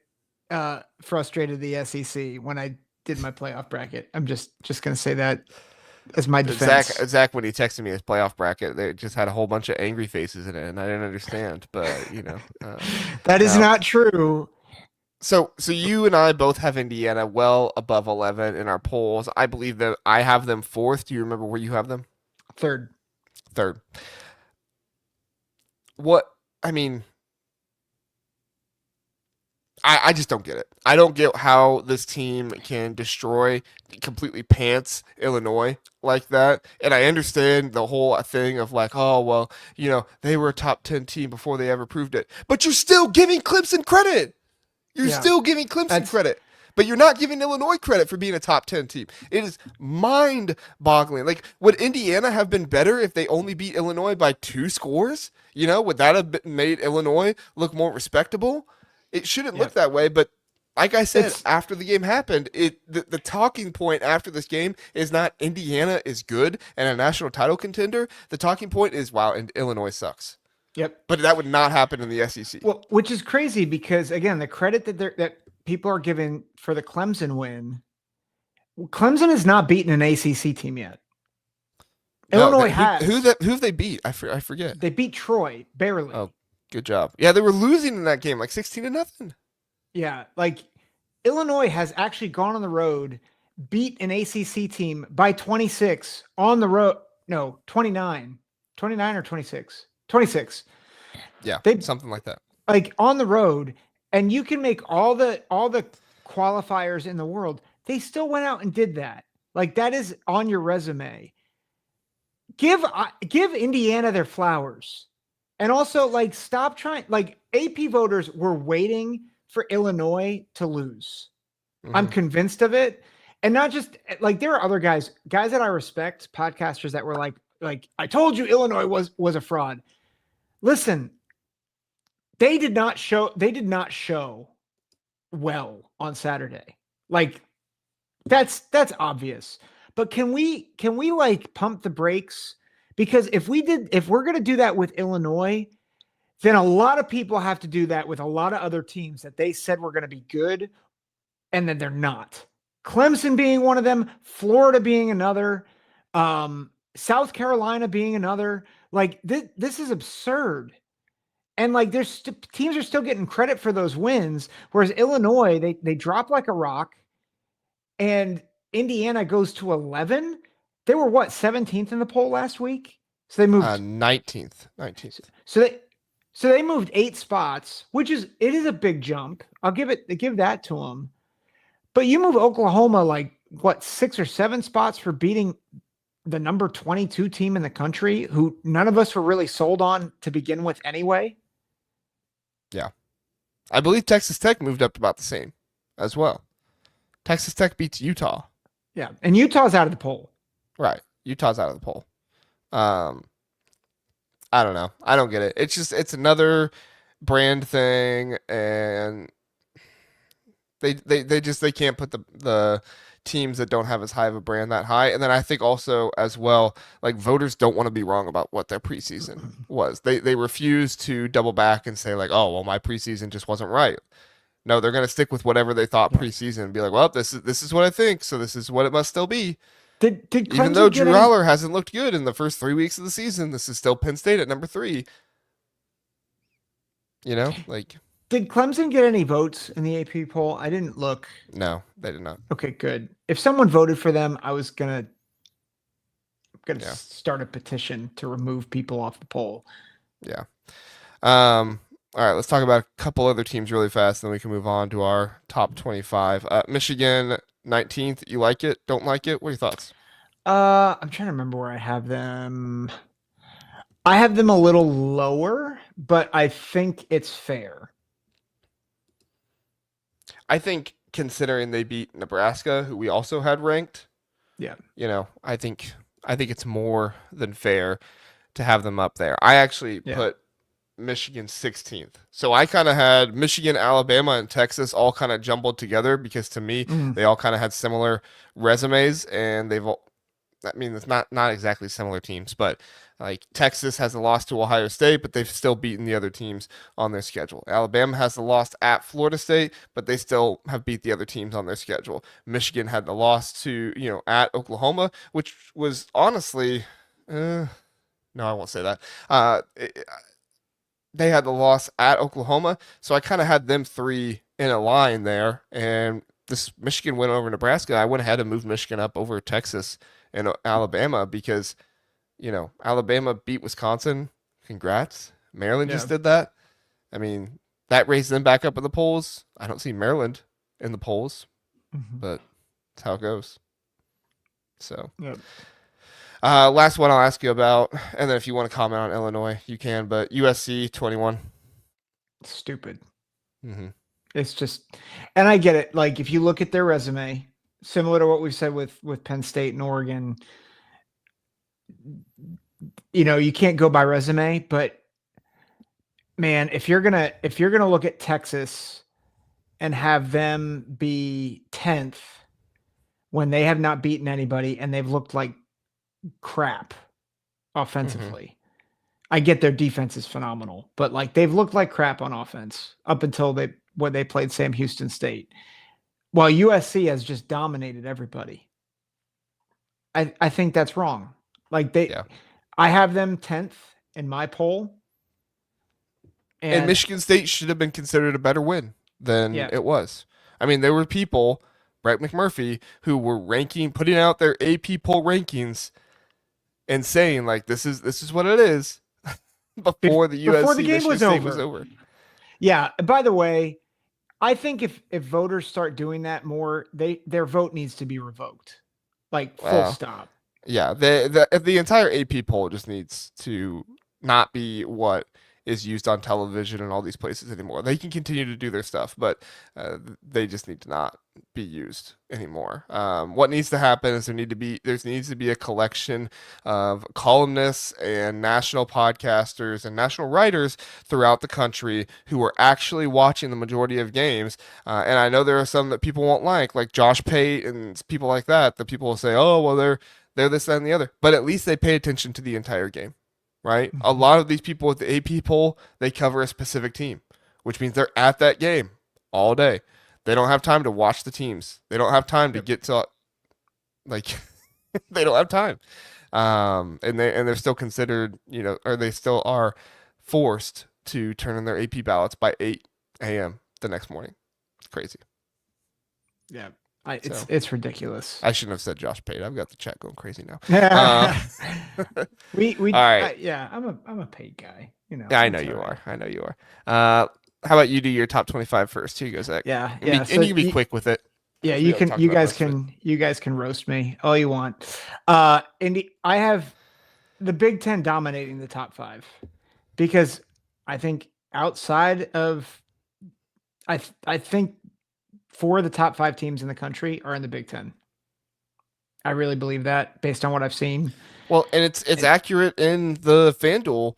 frustrated at the SEC when I did my playoff bracket. I'm just going to say that as my defense. Zach, when he texted me his playoff bracket, they just had a whole bunch of angry faces in it, and I didn't understand. But that is not true. So you and I both have Indiana well above 11 in our polls. I believe that I have them 4th. Do you remember where you have them? 3rd. I just don't get it. I don't get how this team can completely pants Illinois like that. And I understand the whole thing of like, oh, well, they were a top 10 team before they ever proved it. But you're still giving Clemson credit. Credit. But you're not giving Illinois credit for being a top 10 team. It is mind-boggling. Like, would Indiana have been better if they only beat Illinois by 2 scores? Would that have made Illinois look more respectable? It shouldn't look that way, but like I said, after the game happened, the talking point after this game is not Indiana is good and a national title contender. The talking point is, wow, and Illinois sucks. Yep. But that would not happen in the SEC. Well, which is crazy because, again, the credit that people are giving for the Clemson win, Clemson has not beaten an ACC team yet. Illinois has. Who have they beat? I forget. They beat Troy, barely. Oh, good job. Yeah, they were losing in that game, like 16-0. Yeah, like Illinois has actually gone on the road, beat an ACC team by 26 on the road. No, 29 or 26. 26. Yeah, something like that. Like on the road, and you can make all the qualifiers in the world. They still went out and did that. Like that is on your resume. give Indiana their flowers. And also, like, stop trying. Like, AP voters were waiting for Illinois to lose. I'm convinced of it. And not just like there are other guys that I respect, podcasters that were like, I told you Illinois was a fraud. Listen, they did not show well on Saturday. Like that's obvious. But can we like pump the brakes? Because if we're going to do that with Illinois, then a lot of people have to do that with a lot of other teams that they said were going to be good, and then they're not. Clemson being one of them, Florida being another, South Carolina being another. Like this is absurd. And like there's teams are still getting credit for those wins, whereas Illinois they drop like a rock, and Indiana goes to 11. They were what, 17th in the poll last week? So they moved 19th. So they moved 8 spots, which is a big jump. I'll give that to them. But you move Oklahoma like what, 6 or 7 spots for beating the number 22 team in the country, who none of us were really sold on to begin with anyway. Yeah. I believe Texas Tech moved up to about the same as well. Texas Tech beats Utah. Yeah. And Utah's out of the poll. Right. Utah's out of the poll. I don't know. I don't get it. It's another brand thing, and they can't put the teams that don't have as high of a brand that high. And then I think also as well, like voters don't want to be wrong about what their preseason was. They refuse to double back and say like, oh, well, my preseason just wasn't right. No, they're going to stick with whatever they thought preseason and be like, well, this is what I think, so this is what it must still be. Did Even though Drew Aller hasn't looked good in the first 3 weeks of the season, this is still Penn State at number 3. You know, like. Did Clemson get any votes in the AP poll? I didn't look. No, they did not. Okay, good. If someone voted for them, I was gonna start a petition to remove people off the poll. Yeah. All right, let's talk about a couple other teams really fast, then we can move on to our top 25. Michigan 19th. You like it? Don't like it? What are your thoughts? I'm trying to remember where I have them. I have them a little lower, but I think it's fair. I think considering they beat Nebraska, who we also had ranked, yeah, you know, I think it's more than fair to have them up there. I actually put Michigan 16th. So I kind of had Michigan, Alabama, and Texas all kind of jumbled together because to me, they all kind of had similar resumes, and it's not exactly similar teams, but like Texas has a loss to Ohio State, but they've still beaten the other teams on their schedule. Alabama has the loss at Florida State, but they still have beat the other teams on their schedule. Michigan had the loss to, at Oklahoma, which was honestly, no, I won't say that. They had the loss at Oklahoma, so I kind of had them 3 in a line there, and this Michigan went over Nebraska. I went ahead and moved Michigan up over Texas and Alabama because, Alabama beat Wisconsin. Congrats. Maryland just did that. I mean, that raised them back up in the polls. I don't see Maryland in the polls, but that's how it goes. So, last one I'll ask you about, and then if you want to comment on Illinois, you can, but USC 21. Stupid. It's just, and I get it. Like, if you look at their resume, similar to what we've said with Penn State and Oregon, you can't go by resume, but man, if you're gonna look at Texas and have them be 10th when they have not beaten anybody and they've looked like crap offensively. I get their defense is phenomenal, but like they've looked like crap on offense up until they played Sam Houston State. While USC has just dominated everybody. I think that's wrong. Like I have them 10th in my poll. And Michigan State should have been considered a better win than it was. I mean, there were people, Brett McMurphy, who were putting out their AP poll rankings and saying like, this is what it is before the game was over. Yeah. By the way, I think if voters start doing that more, their vote needs to be revoked. Like full stop. Yeah, the entire AP poll just needs to not be what is used on television and all these places anymore. They can continue to do their stuff, but they just need to not be used anymore. What needs to happen is there needs to be a collection of columnists and national podcasters and national writers throughout the country who are actually watching the majority of games. And I know there are some that people won't like Josh Pate and people like that. That people will say, oh well, they're this, that, and the other. But at least they pay attention to the entire game, right? A lot of these people with the AP poll, they cover a specific team, which means they're at that game all day. They don't have time to watch the teams. They don't have time to get to, like, they don't have time. And they're still considered, or they still are forced to turn in their AP ballots by 8 a.m. the next morning. It's crazy. Yeah. It's ridiculous. I shouldn't have said Josh Pate. I've got the chat going crazy now. We all right. Yeah, I'm a Pate guy. Yeah, I know you are. I know you are. How about you do your top 25 first? Here you go, Zach. Yeah. And you can be quick with it. Yeah, you guys can roast me all you want. I have the Big Ten dominating the top 5 because I think outside of I think 4 of the top 5 teams in the country are in the Big Ten. I really believe that based on what I've seen. Well, and it's accurate in the FanDuel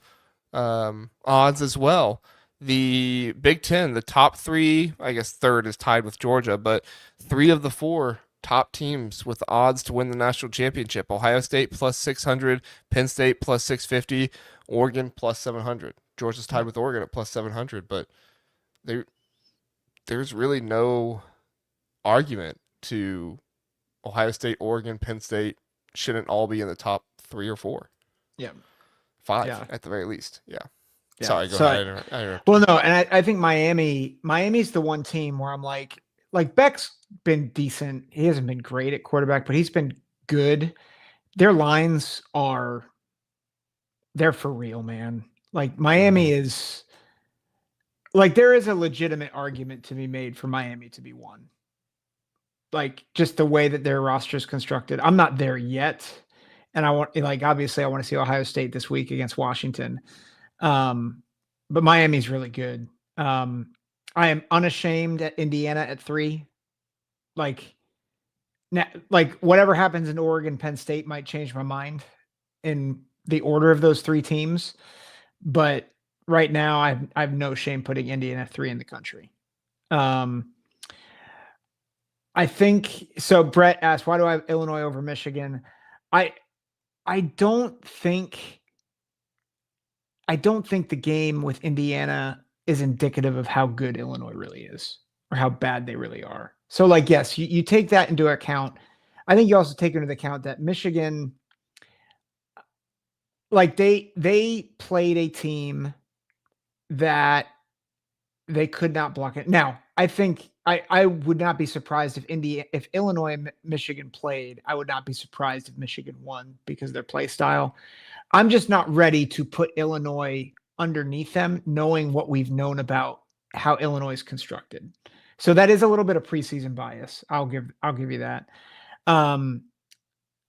odds as well. The Big Ten, the top 3, I guess third is tied with Georgia, but 3 of the 4 top teams with odds to win the national championship: Ohio State plus 600, Penn State plus 650, Oregon plus 700. Georgia's tied with Oregon at plus 700, but there's really no argument to Ohio State, Oregon, Penn State shouldn't all be in the top 3 or 4. Yeah. 5 at the very least. Yeah. Yeah. Sorry, go ahead. Well, no, and I think Miami's the one team where I'm like Beck's been decent. He hasn't been great at quarterback, but he's been good. Their lines they're for real, man. Like Miami is like, there is a legitimate argument to be made for Miami to be 1. Like just the way that their roster is constructed. I'm not there yet. And obviously I want to see Ohio State this week against Washington. But Miami's really good. I am unashamed at Indiana at 3. Like whatever happens in Oregon, Penn State might change my mind in the order of those 3 teams. But right now I have no shame putting Indiana at 3 in the country. I think so. Brett asked, why do I have Illinois over Michigan? I don't think the game with Indiana is indicative of how good Illinois really is or how bad they really are. So yes, you take that into account. I think you also take into account that Michigan, they played a team that they could not block it. Now, I think I would not be surprised if Illinois and Michigan played. I would not be surprised if Michigan won because of their play style. I'm just not ready to put Illinois underneath them, knowing what we've known about how Illinois is constructed. So that is a little bit of preseason bias. I'll give you that. I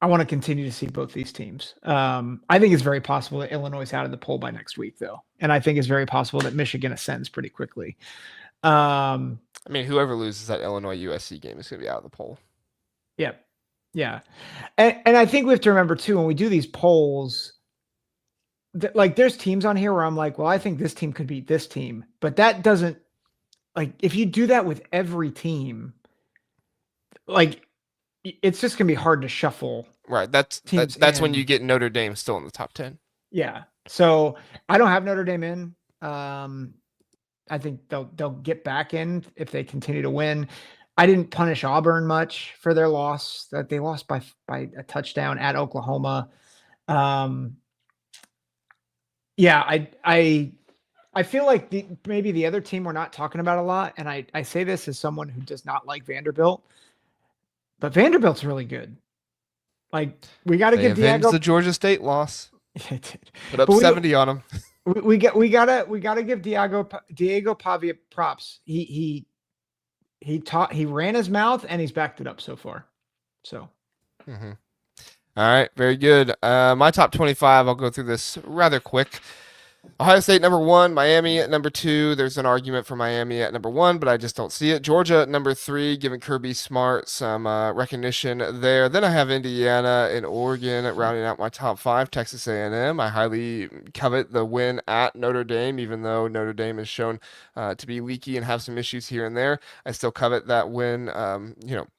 want to continue to see both these teams. I think it's very possible that Illinois is out of the poll by next week, though, and I think it's very possible that Michigan ascends pretty quickly. I mean, whoever loses that Illinois USC game is going to be out of the poll. Yep. Yeah. And I think we have to remember too, when we do these polls, there's teams on here where I'm like, well, I think this team could beat this team, but that doesn't, if you do that with every team, it's just going to be hard to shuffle. Right. That's when you get Notre Dame still in the top 10. Yeah. So I don't have Notre Dame in. I think they'll get back in if they continue to win. I didn't punish Auburn much for their loss. That they lost by a touchdown at Oklahoma. Yeah, I feel like maybe the other team we're not talking about a lot, and I say this as someone who does not like Vanderbilt, but Vanderbilt's really good. We got to give Diego the Georgia State loss. Put up 70 on them. We gotta give Diego Pavia props. He ran his mouth and he's backed it up so far. So, All right, very good. My top 25, I'll go through this rather quick. Ohio State number one, Miami at number two. There's an argument for Miami at number one, but I just don't see it. Georgia at number three, giving Kirby Smart some recognition there. Then I have Indiana and Oregon rounding out my top five. Texas A&M. I highly covet the win at Notre Dame, even though Notre Dame is shown to be leaky and have some issues here and there. I still covet that win.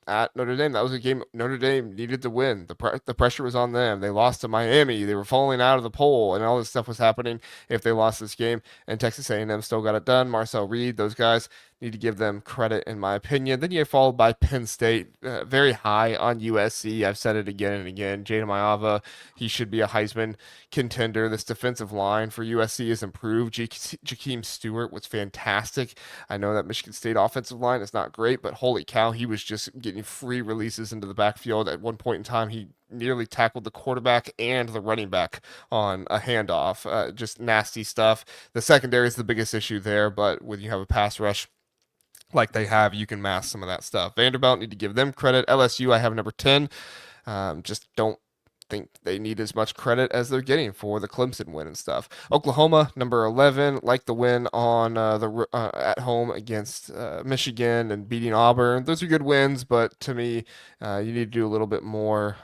At Notre Dame, that was a game Notre Dame needed to win. The pressure was on them. They lost to Miami. They were falling out of the poll, and all this stuff was happening if they lost this game. And Texas A&M still got it done. Marcel Reed, those guys need to give them credit, in my opinion. Then you get followed by Penn State, very high on USC. I've said it again and again. Jada Maava, he should be a Heisman contender. This defensive line for USC has improved. Jakeem Stewart was fantastic. I know that Michigan State offensive line is not great, but holy cow, he was just getting free releases into the backfield. At one point in time, he nearly tackled the quarterback and the running back on a handoff. Just nasty stuff. The secondary is the biggest issue there, but when you have a pass rush like they have, you can mask some of that stuff. Vanderbilt, need to give them credit. LSU, I have number 10. Just don't think they need as much credit as they're getting for the Clemson win and stuff. Oklahoma, number 11, like the win on at home against Michigan and beating Auburn. Those are good wins, but to me, you need to do a little bit more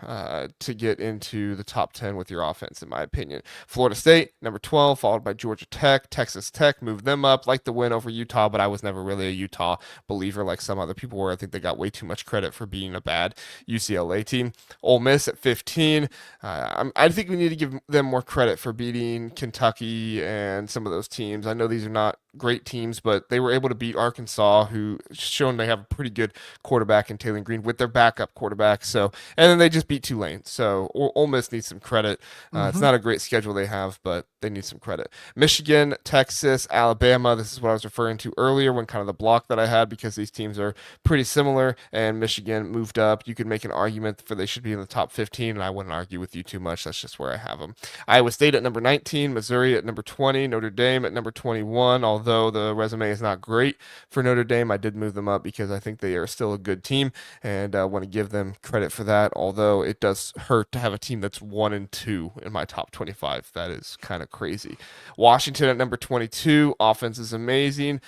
to get into the top 10 with your offense, in my opinion. Florida State, number 12, followed by Georgia Tech. Texas Tech, moved them up, like the win over Utah, but I was never really a Utah believer like some other people were. I think they got way too much credit for being a bad UCLA team. Ole Miss at 15. I think we need to give them more credit for beating Kentucky and some of those teams. I know these are not great teams, but they were able to beat Arkansas, who shown they have a pretty good quarterback in Taylor Green with their backup quarterback. So, and then they just beat Tulane. So Ole Miss needs some credit. It's not a great schedule they have, but they need some credit. Michigan, Texas, Alabama. This is what I was referring to earlier when kind of the block that I had, because these teams are pretty similar, and Michigan moved up. You could make an argument for they should be in the top 15, and I wouldn't argue with you too much. That's just where I have them. Iowa State at number 19, Missouri at number 20, Notre Dame at number 21. Although the resume is not great for Notre Dame, I did move them up because I think they are still a good team, and I want to give them credit for that. Although it does hurt to have a team that's 1-2 in my top 25. That is kind of crazy. Washington at number 22. Offense is amazing.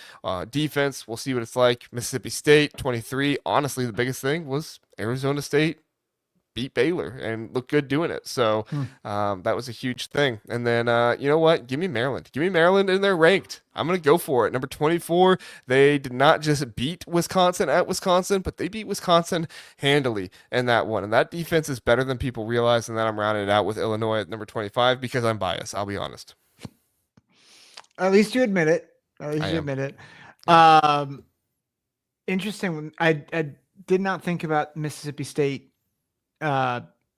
Defense, we'll see what it's like. Mississippi State 23. Honestly, the biggest thing was Arizona State beat Baylor and looked good doing it. So that was a huge thing. And then, you know what? Give me Maryland. Give me Maryland, and they're ranked. I'm going to go for it. Number 24, they did not just beat Wisconsin at Wisconsin, but they beat Wisconsin handily in that one. And that defense is better than people realize. And then I'm rounding it out with Illinois at number 25 because I'm biased. I'll be honest. At least you admit it. Admit it. Interesting. I did not think about Mississippi State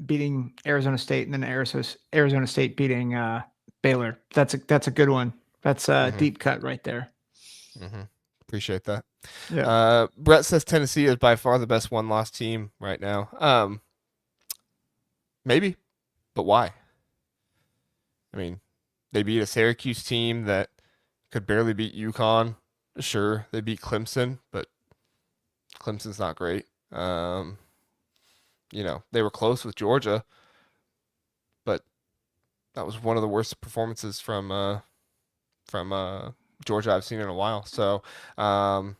beating Arizona State, and then Arizona State beating Baylor. That's a good one. That's a deep cut right there. Appreciate that. Yeah. Brett says Tennessee is by far the best one-loss team right now. Maybe, but why? I mean, they beat a Syracuse team that could barely beat UConn. Sure, they beat Clemson, but Clemson's not great. They were close with Georgia, but that was one of the worst performances from Georgia I've seen in a while. So, I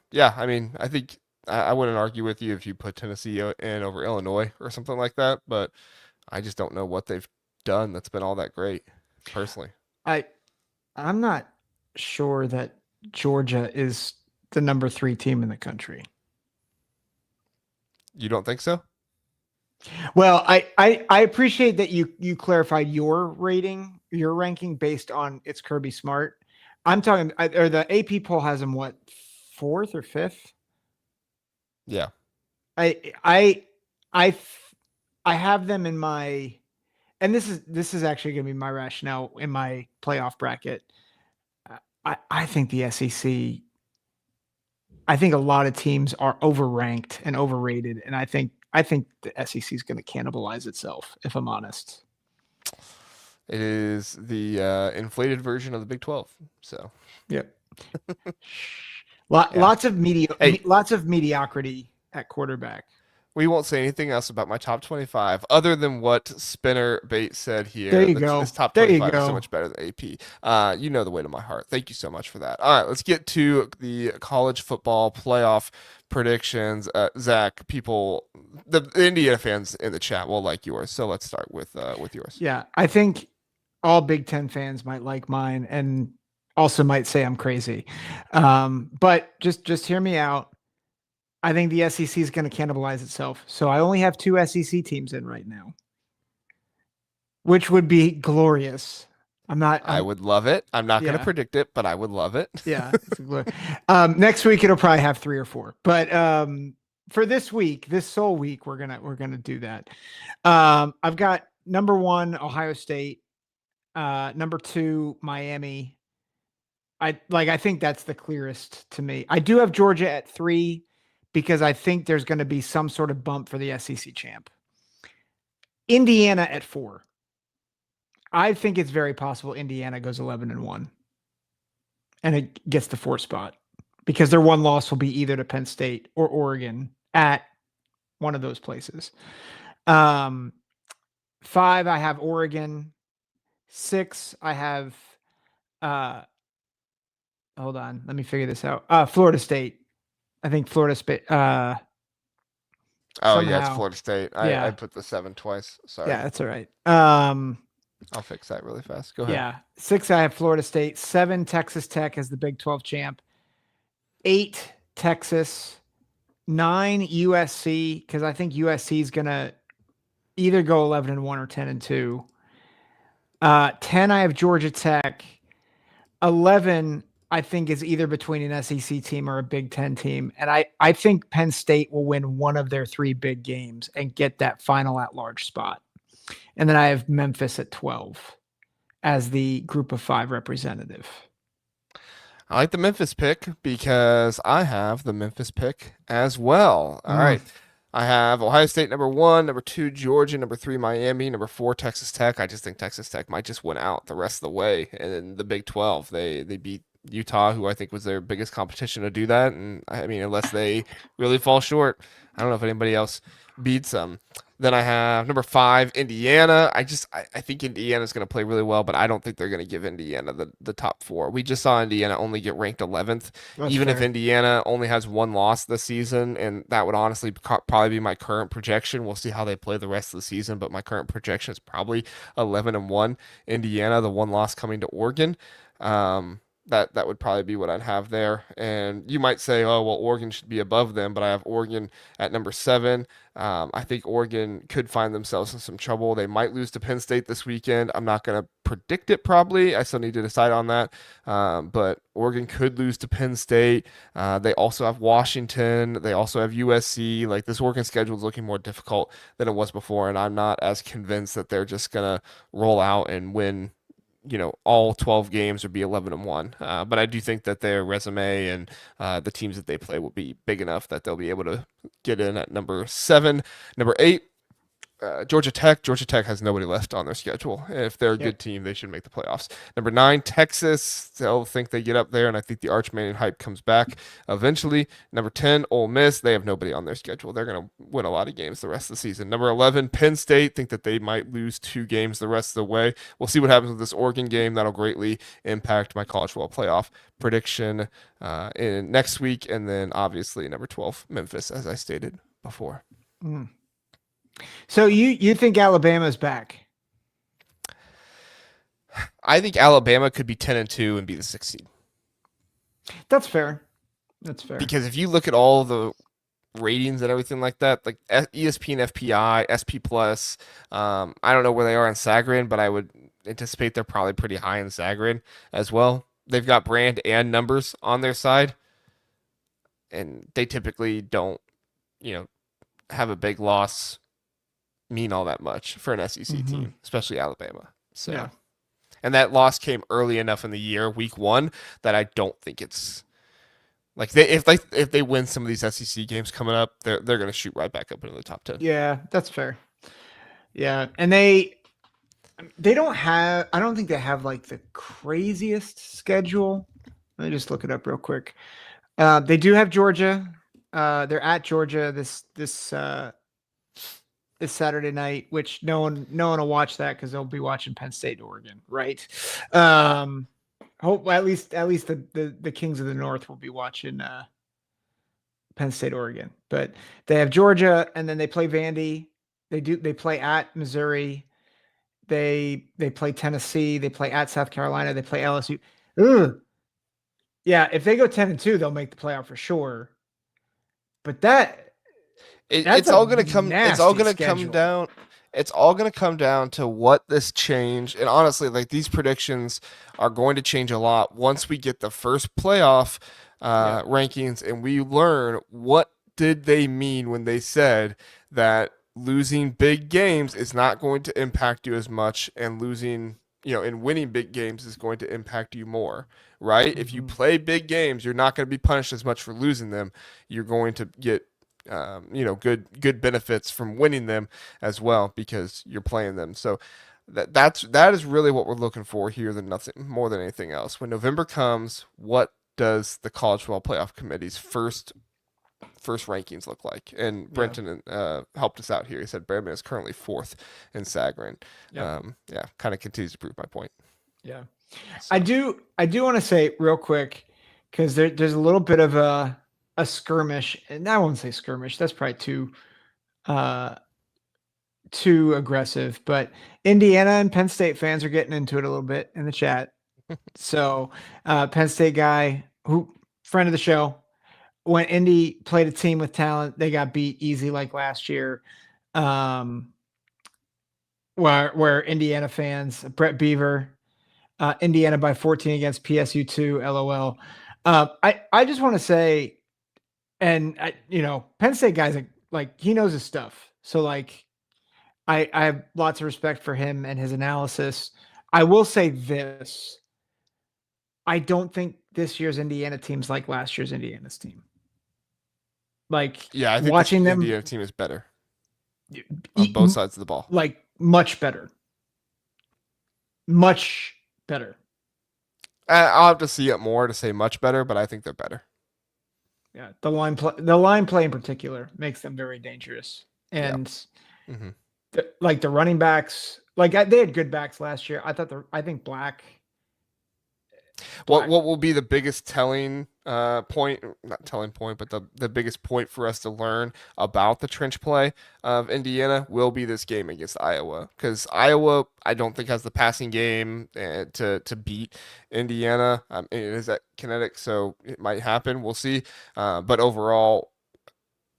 mean, I think I wouldn't argue with you if you put Tennessee in over Illinois or something like that, but I just don't know what they've done that's been all that great, personally. I'm not sure that Georgia is the number 3 team in the country. You don't think so? Well, I appreciate that you clarified your ranking based on it's Kirby Smart. I'm talking, or the AP poll has them what, 4th or 5th? Yeah. I have them in my, and this is actually going to be my rationale in my playoff bracket. I think the SEC, I think a lot of teams are overranked and overrated, and I think the SEC is going to cannibalize itself, if I'm honest. It is the inflated version of the Big 12. So, yep. Lots of mediocrity at quarterback. We won't say anything else about my top 25 other than what Spinner Bait said There here. you This go. top There you 25 is so go. much better than AP. You know the way to my heart. Thank you so much for that. All right, let's get to the college football playoff predictions. Zach, the Indiana fans in the chat will like yours, so let's start with yours. Yeah, I think all Big Ten fans might like mine, and also might say I'm crazy. But just hear me out. I think the SEC is going to cannibalize itself. So I only have 2 SEC teams in right now, which would be glorious. I would love it. I'm not going to Yeah. predict it, but I would love it. Yeah. Next week it'll probably have 3 or 4. But for this week, this sole week, we're gonna do that. I've got number 1, Ohio State, number 2, Miami. I think that's the clearest to me. I do have Georgia at 3 because I think there's going to be some sort of bump for the SEC champ. Indiana at 4. I think it's very possible Indiana goes 11-1 and it gets the 4th spot because their one loss will be either to Penn State or Oregon at one of those places. 5, I have Oregon. 6, I have hold on, let me figure this out. Florida State. I think Florida State. Oh yeah, it's Somehow. Florida State. Yeah. I put the 7 twice. Sorry. Yeah, that's all right. I'll fix that really fast. Go ahead. Yeah. 6, I have Florida State. 7, Texas Tech as the Big 12 champ. 8, Texas. 9, USC, because I think USC is gonna either go 11-1 or 10-2. 10, I have Georgia Tech. 11, I think, is either between an SEC team or a Big Ten team. And I think Penn State will win one of their 3 big games and get that final at-large spot. And then I have Memphis at 12 as the group of 5 representative. I like the Memphis pick because I have the Memphis pick as well. All right. I have Ohio State number 1, number 2, Georgia, number 3, Miami, number 4, Texas Tech. I just think Texas Tech might just win out the rest of the way. And in the Big 12, they beat Utah, who I think was their biggest competition to do that. And I mean, unless they really fall short, I don't know if anybody else beats them. Then I have number 5, Indiana. I think Indiana's going to play really well, but I don't think they're going to give Indiana the top 4. We just saw Indiana only get ranked 11th. That's Even fair. if Indiana only has 1 loss this season, and that would honestly probably be my current projection. We'll see how they play the rest of the season, but my current projection is probably 11-1. Indiana, the 1 loss coming to Oregon. That would probably be what I'd have there. And you might say, oh, well, Oregon should be above them, but I have Oregon at number 7. I think Oregon could find themselves in some trouble. They might lose to Penn State this weekend. I'm not going to predict it probably. I still need to decide on that. But Oregon could lose to Penn State. They also have Washington. They also have USC. Like, this Oregon schedule is looking more difficult than it was before, and I'm not as convinced that they're just going to roll out and win all 12 games or be 11-1. But I do think that their resume and the teams that they play will be big enough that they'll be able to get in at number 7. Number 8, Georgia Tech. Georgia Tech has nobody left on their schedule. If they're a good team, they should make the playoffs. Number 9, Texas. They'll think they get up there, and I think the Arch Manning hype comes back eventually. Number 10, Ole Miss. They have nobody on their schedule. They're going to win a lot of games the rest of the season. Number 11, Penn State. Think that they might lose 2 games the rest of the way. We'll see what happens with this Oregon game. That'll greatly impact my college football playoff prediction in next week. And then obviously number 12, Memphis, as I stated before. So you think Alabama's back? I think Alabama could be 10-2 and be the 6th seed. That's fair. That's fair. Because if you look at all the ratings and everything like that, like ESPN, FPI, SP Plus, I don't know where they are in Sagarin, but I would anticipate they're probably pretty high in Sagarin as well. They've got brand and numbers on their side, and they typically don't, have a big loss mean all that much for an SEC team, especially Alabama. So, Yeah. And that loss came early enough in the year, week 1, that I don't think it's like if they win some of these SEC games coming up, they're going to shoot right back up into the top 10. Yeah, that's fair. Yeah, and they don't have. I don't think they have like the craziest schedule. Let me just look it up real quick. They do have Georgia. They're at Georgia this is Saturday night, which no one will watch that because they'll be watching Penn State, Oregon, right? Hope at least the Kings of the North will be watching Penn State, Oregon. But they have Georgia, and then they play Vandy. They play at Missouri. They play Tennessee. They play at South Carolina. They play LSU. Ugh. Yeah, if they go 10-2, they'll make the playoff for sure. But it's all going to come. It's all going to come down. It's all going to come down to what this change. And honestly, like these predictions are going to change a lot once we get the first playoff rankings and we learn what did they mean when they said that losing big games is not going to impact you as much, and losing, and winning big games is going to impact you more, right? Mm-hmm. If you play big games, you're not going to be punished as much for losing them. You're going to get, good benefits from winning them as well because you're playing them. So that is really what we're looking for here, than nothing more than anything else. When November comes, what does the college football playoff committee's first rankings look like? And Brenton helped us out here. He said Brandman is currently 4th in Sagarin. Kind of continues to prove my point. Yeah. So. I do want to say real quick, because there's a little bit of a skirmish, and I won't say skirmish, that's probably too aggressive, but Indiana and Penn State fans are getting into it a little bit in the chat. So Penn State guy, friend of the show, when Indy played a team with talent, they got beat easy like last year. Where Indiana fans, Brett Beaver, Indiana by 14 against PSU 2, LOL. I just want to say, and Penn State guys, like he knows his stuff. So like, I have lots of respect for him and his analysis. I will say this. I don't think this year's Indiana team's like last year's Indiana's team. Like, I think watching them, Indiana team is better on both sides of the ball. Like much better. Much better. I'll have to see it more to say much better, but I think they're better. Yeah, the line play in particular makes them very dangerous, and the running backs, like they had good backs last year. I think Black. What will be the biggest telling point, not telling point, but the biggest point for us to learn about the trench play of Indiana will be this game against Iowa, because Iowa, I don't think, has the passing game to beat Indiana. It is at Kinetic, so it might happen. We'll see. But overall,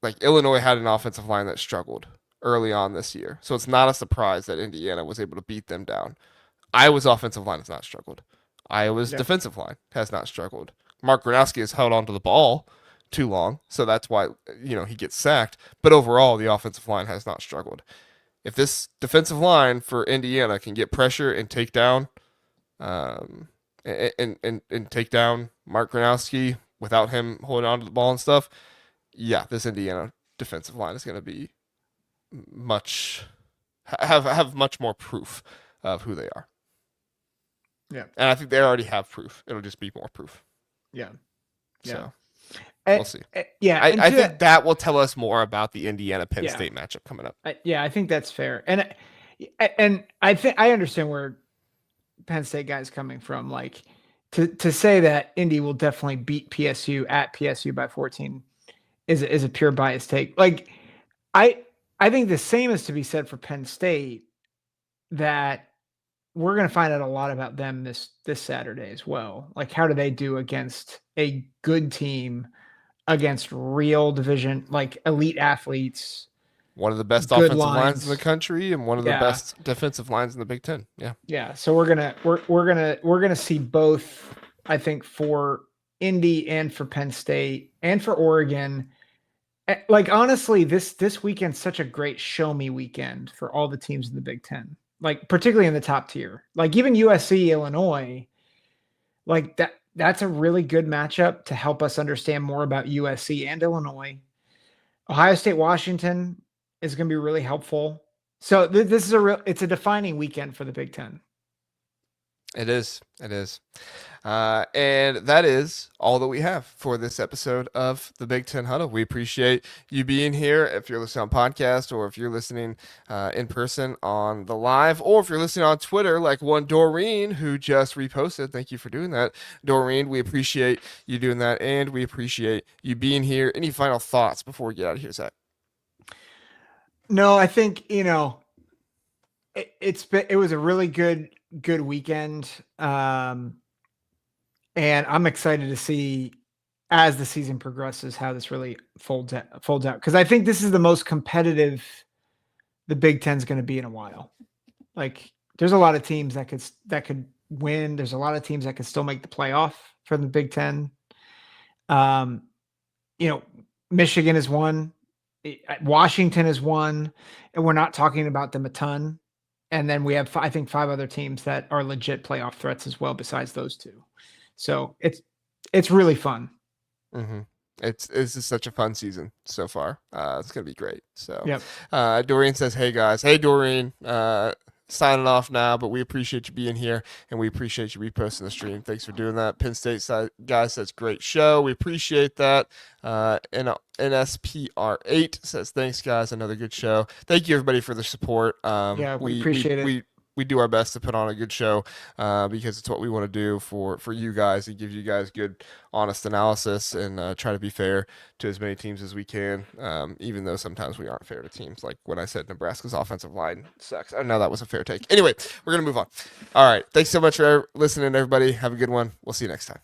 like Illinois had an offensive line that struggled early on this year, so it's not a surprise that Indiana was able to beat them down. Iowa's offensive line has not struggled. Iowa's defensive line has not struggled. Mark Gronowski has held onto the ball too long, so that's why he gets sacked. But overall, the offensive line has not struggled. If this defensive line for Indiana can get pressure and take down, and take down Mark Gronowski without him holding onto the ball and stuff, this Indiana defensive line is going to be have much more proof of who they are. Yeah. And I think they already have proof. It'll just be more proof. Yeah. So we'll see. Yeah. I think that will tell us more about the Indiana-Penn State matchup coming up. I think that's fair. And I think I understand where Penn State guys coming from. Like to say that Indy will definitely beat PSU at PSU by 14 is a pure bias take. Like I think the same is to be said for Penn State, that we're going to find out a lot about them this Saturday as well. Like, how do they do against a good team, against real division, like elite athletes? One of the best offensive lines in the country and one of the best defensive lines in the Big Ten. Yeah. Yeah. So we're gonna see both, I think, for Indy and for Penn State and for Oregon. Like, honestly, this weekend's such a great show me weekend for all the teams in the Big Ten. Like, particularly in the top tier, like even USC, Illinois, like that's a really good matchup to help us understand more about USC and Illinois. Ohio State, Washington is going to be really helpful. So this is it's a defining weekend for the Big Ten. It is. It is. And that is all that we have for this episode of the Big Ten Huddle. We appreciate you being here. If you're listening on podcast, or if you're listening in person on the live, or if you're listening on Twitter, like one Doreen who just reposted. Thank you for doing that, Doreen. We appreciate you doing that, and we appreciate you being here. Any final thoughts before we get out of here, Zach? No, I think, it was a really good weekend. And I'm excited to see as the season progresses how this really folds out. Because I think this is the most competitive the Big Ten's going to be in a while. Like, there's a lot of teams that could win. There's a lot of teams that could still make the playoff from the Big Ten. Michigan is one. Washington is one, and we're not talking about them a ton. And then we have, I think, 5 other teams that are legit playoff threats as well, besides those 2. So it's really fun. Mm-hmm. It's just such a fun season so far. It's gonna be great. So, yep. Doreen says, "Hey guys, hey Doreen, signing off now, but we appreciate you being here, and we appreciate you reposting the stream. Thanks for doing that." Penn State guy says, "Great show. We appreciate that." NSPR8 says, "Thanks guys, another good show." Thank you everybody for the support. We appreciate it. We do our best to put on a good show because it's what we want to do for you guys, and give you guys good, honest analysis, and try to be fair to as many teams as we can, even though sometimes we aren't fair to teams. Like when I said Nebraska's offensive line sucks. I know that was a fair take. Anyway, we're going to move on. All right. Thanks so much for listening, everybody. Have a good one. We'll see you next time.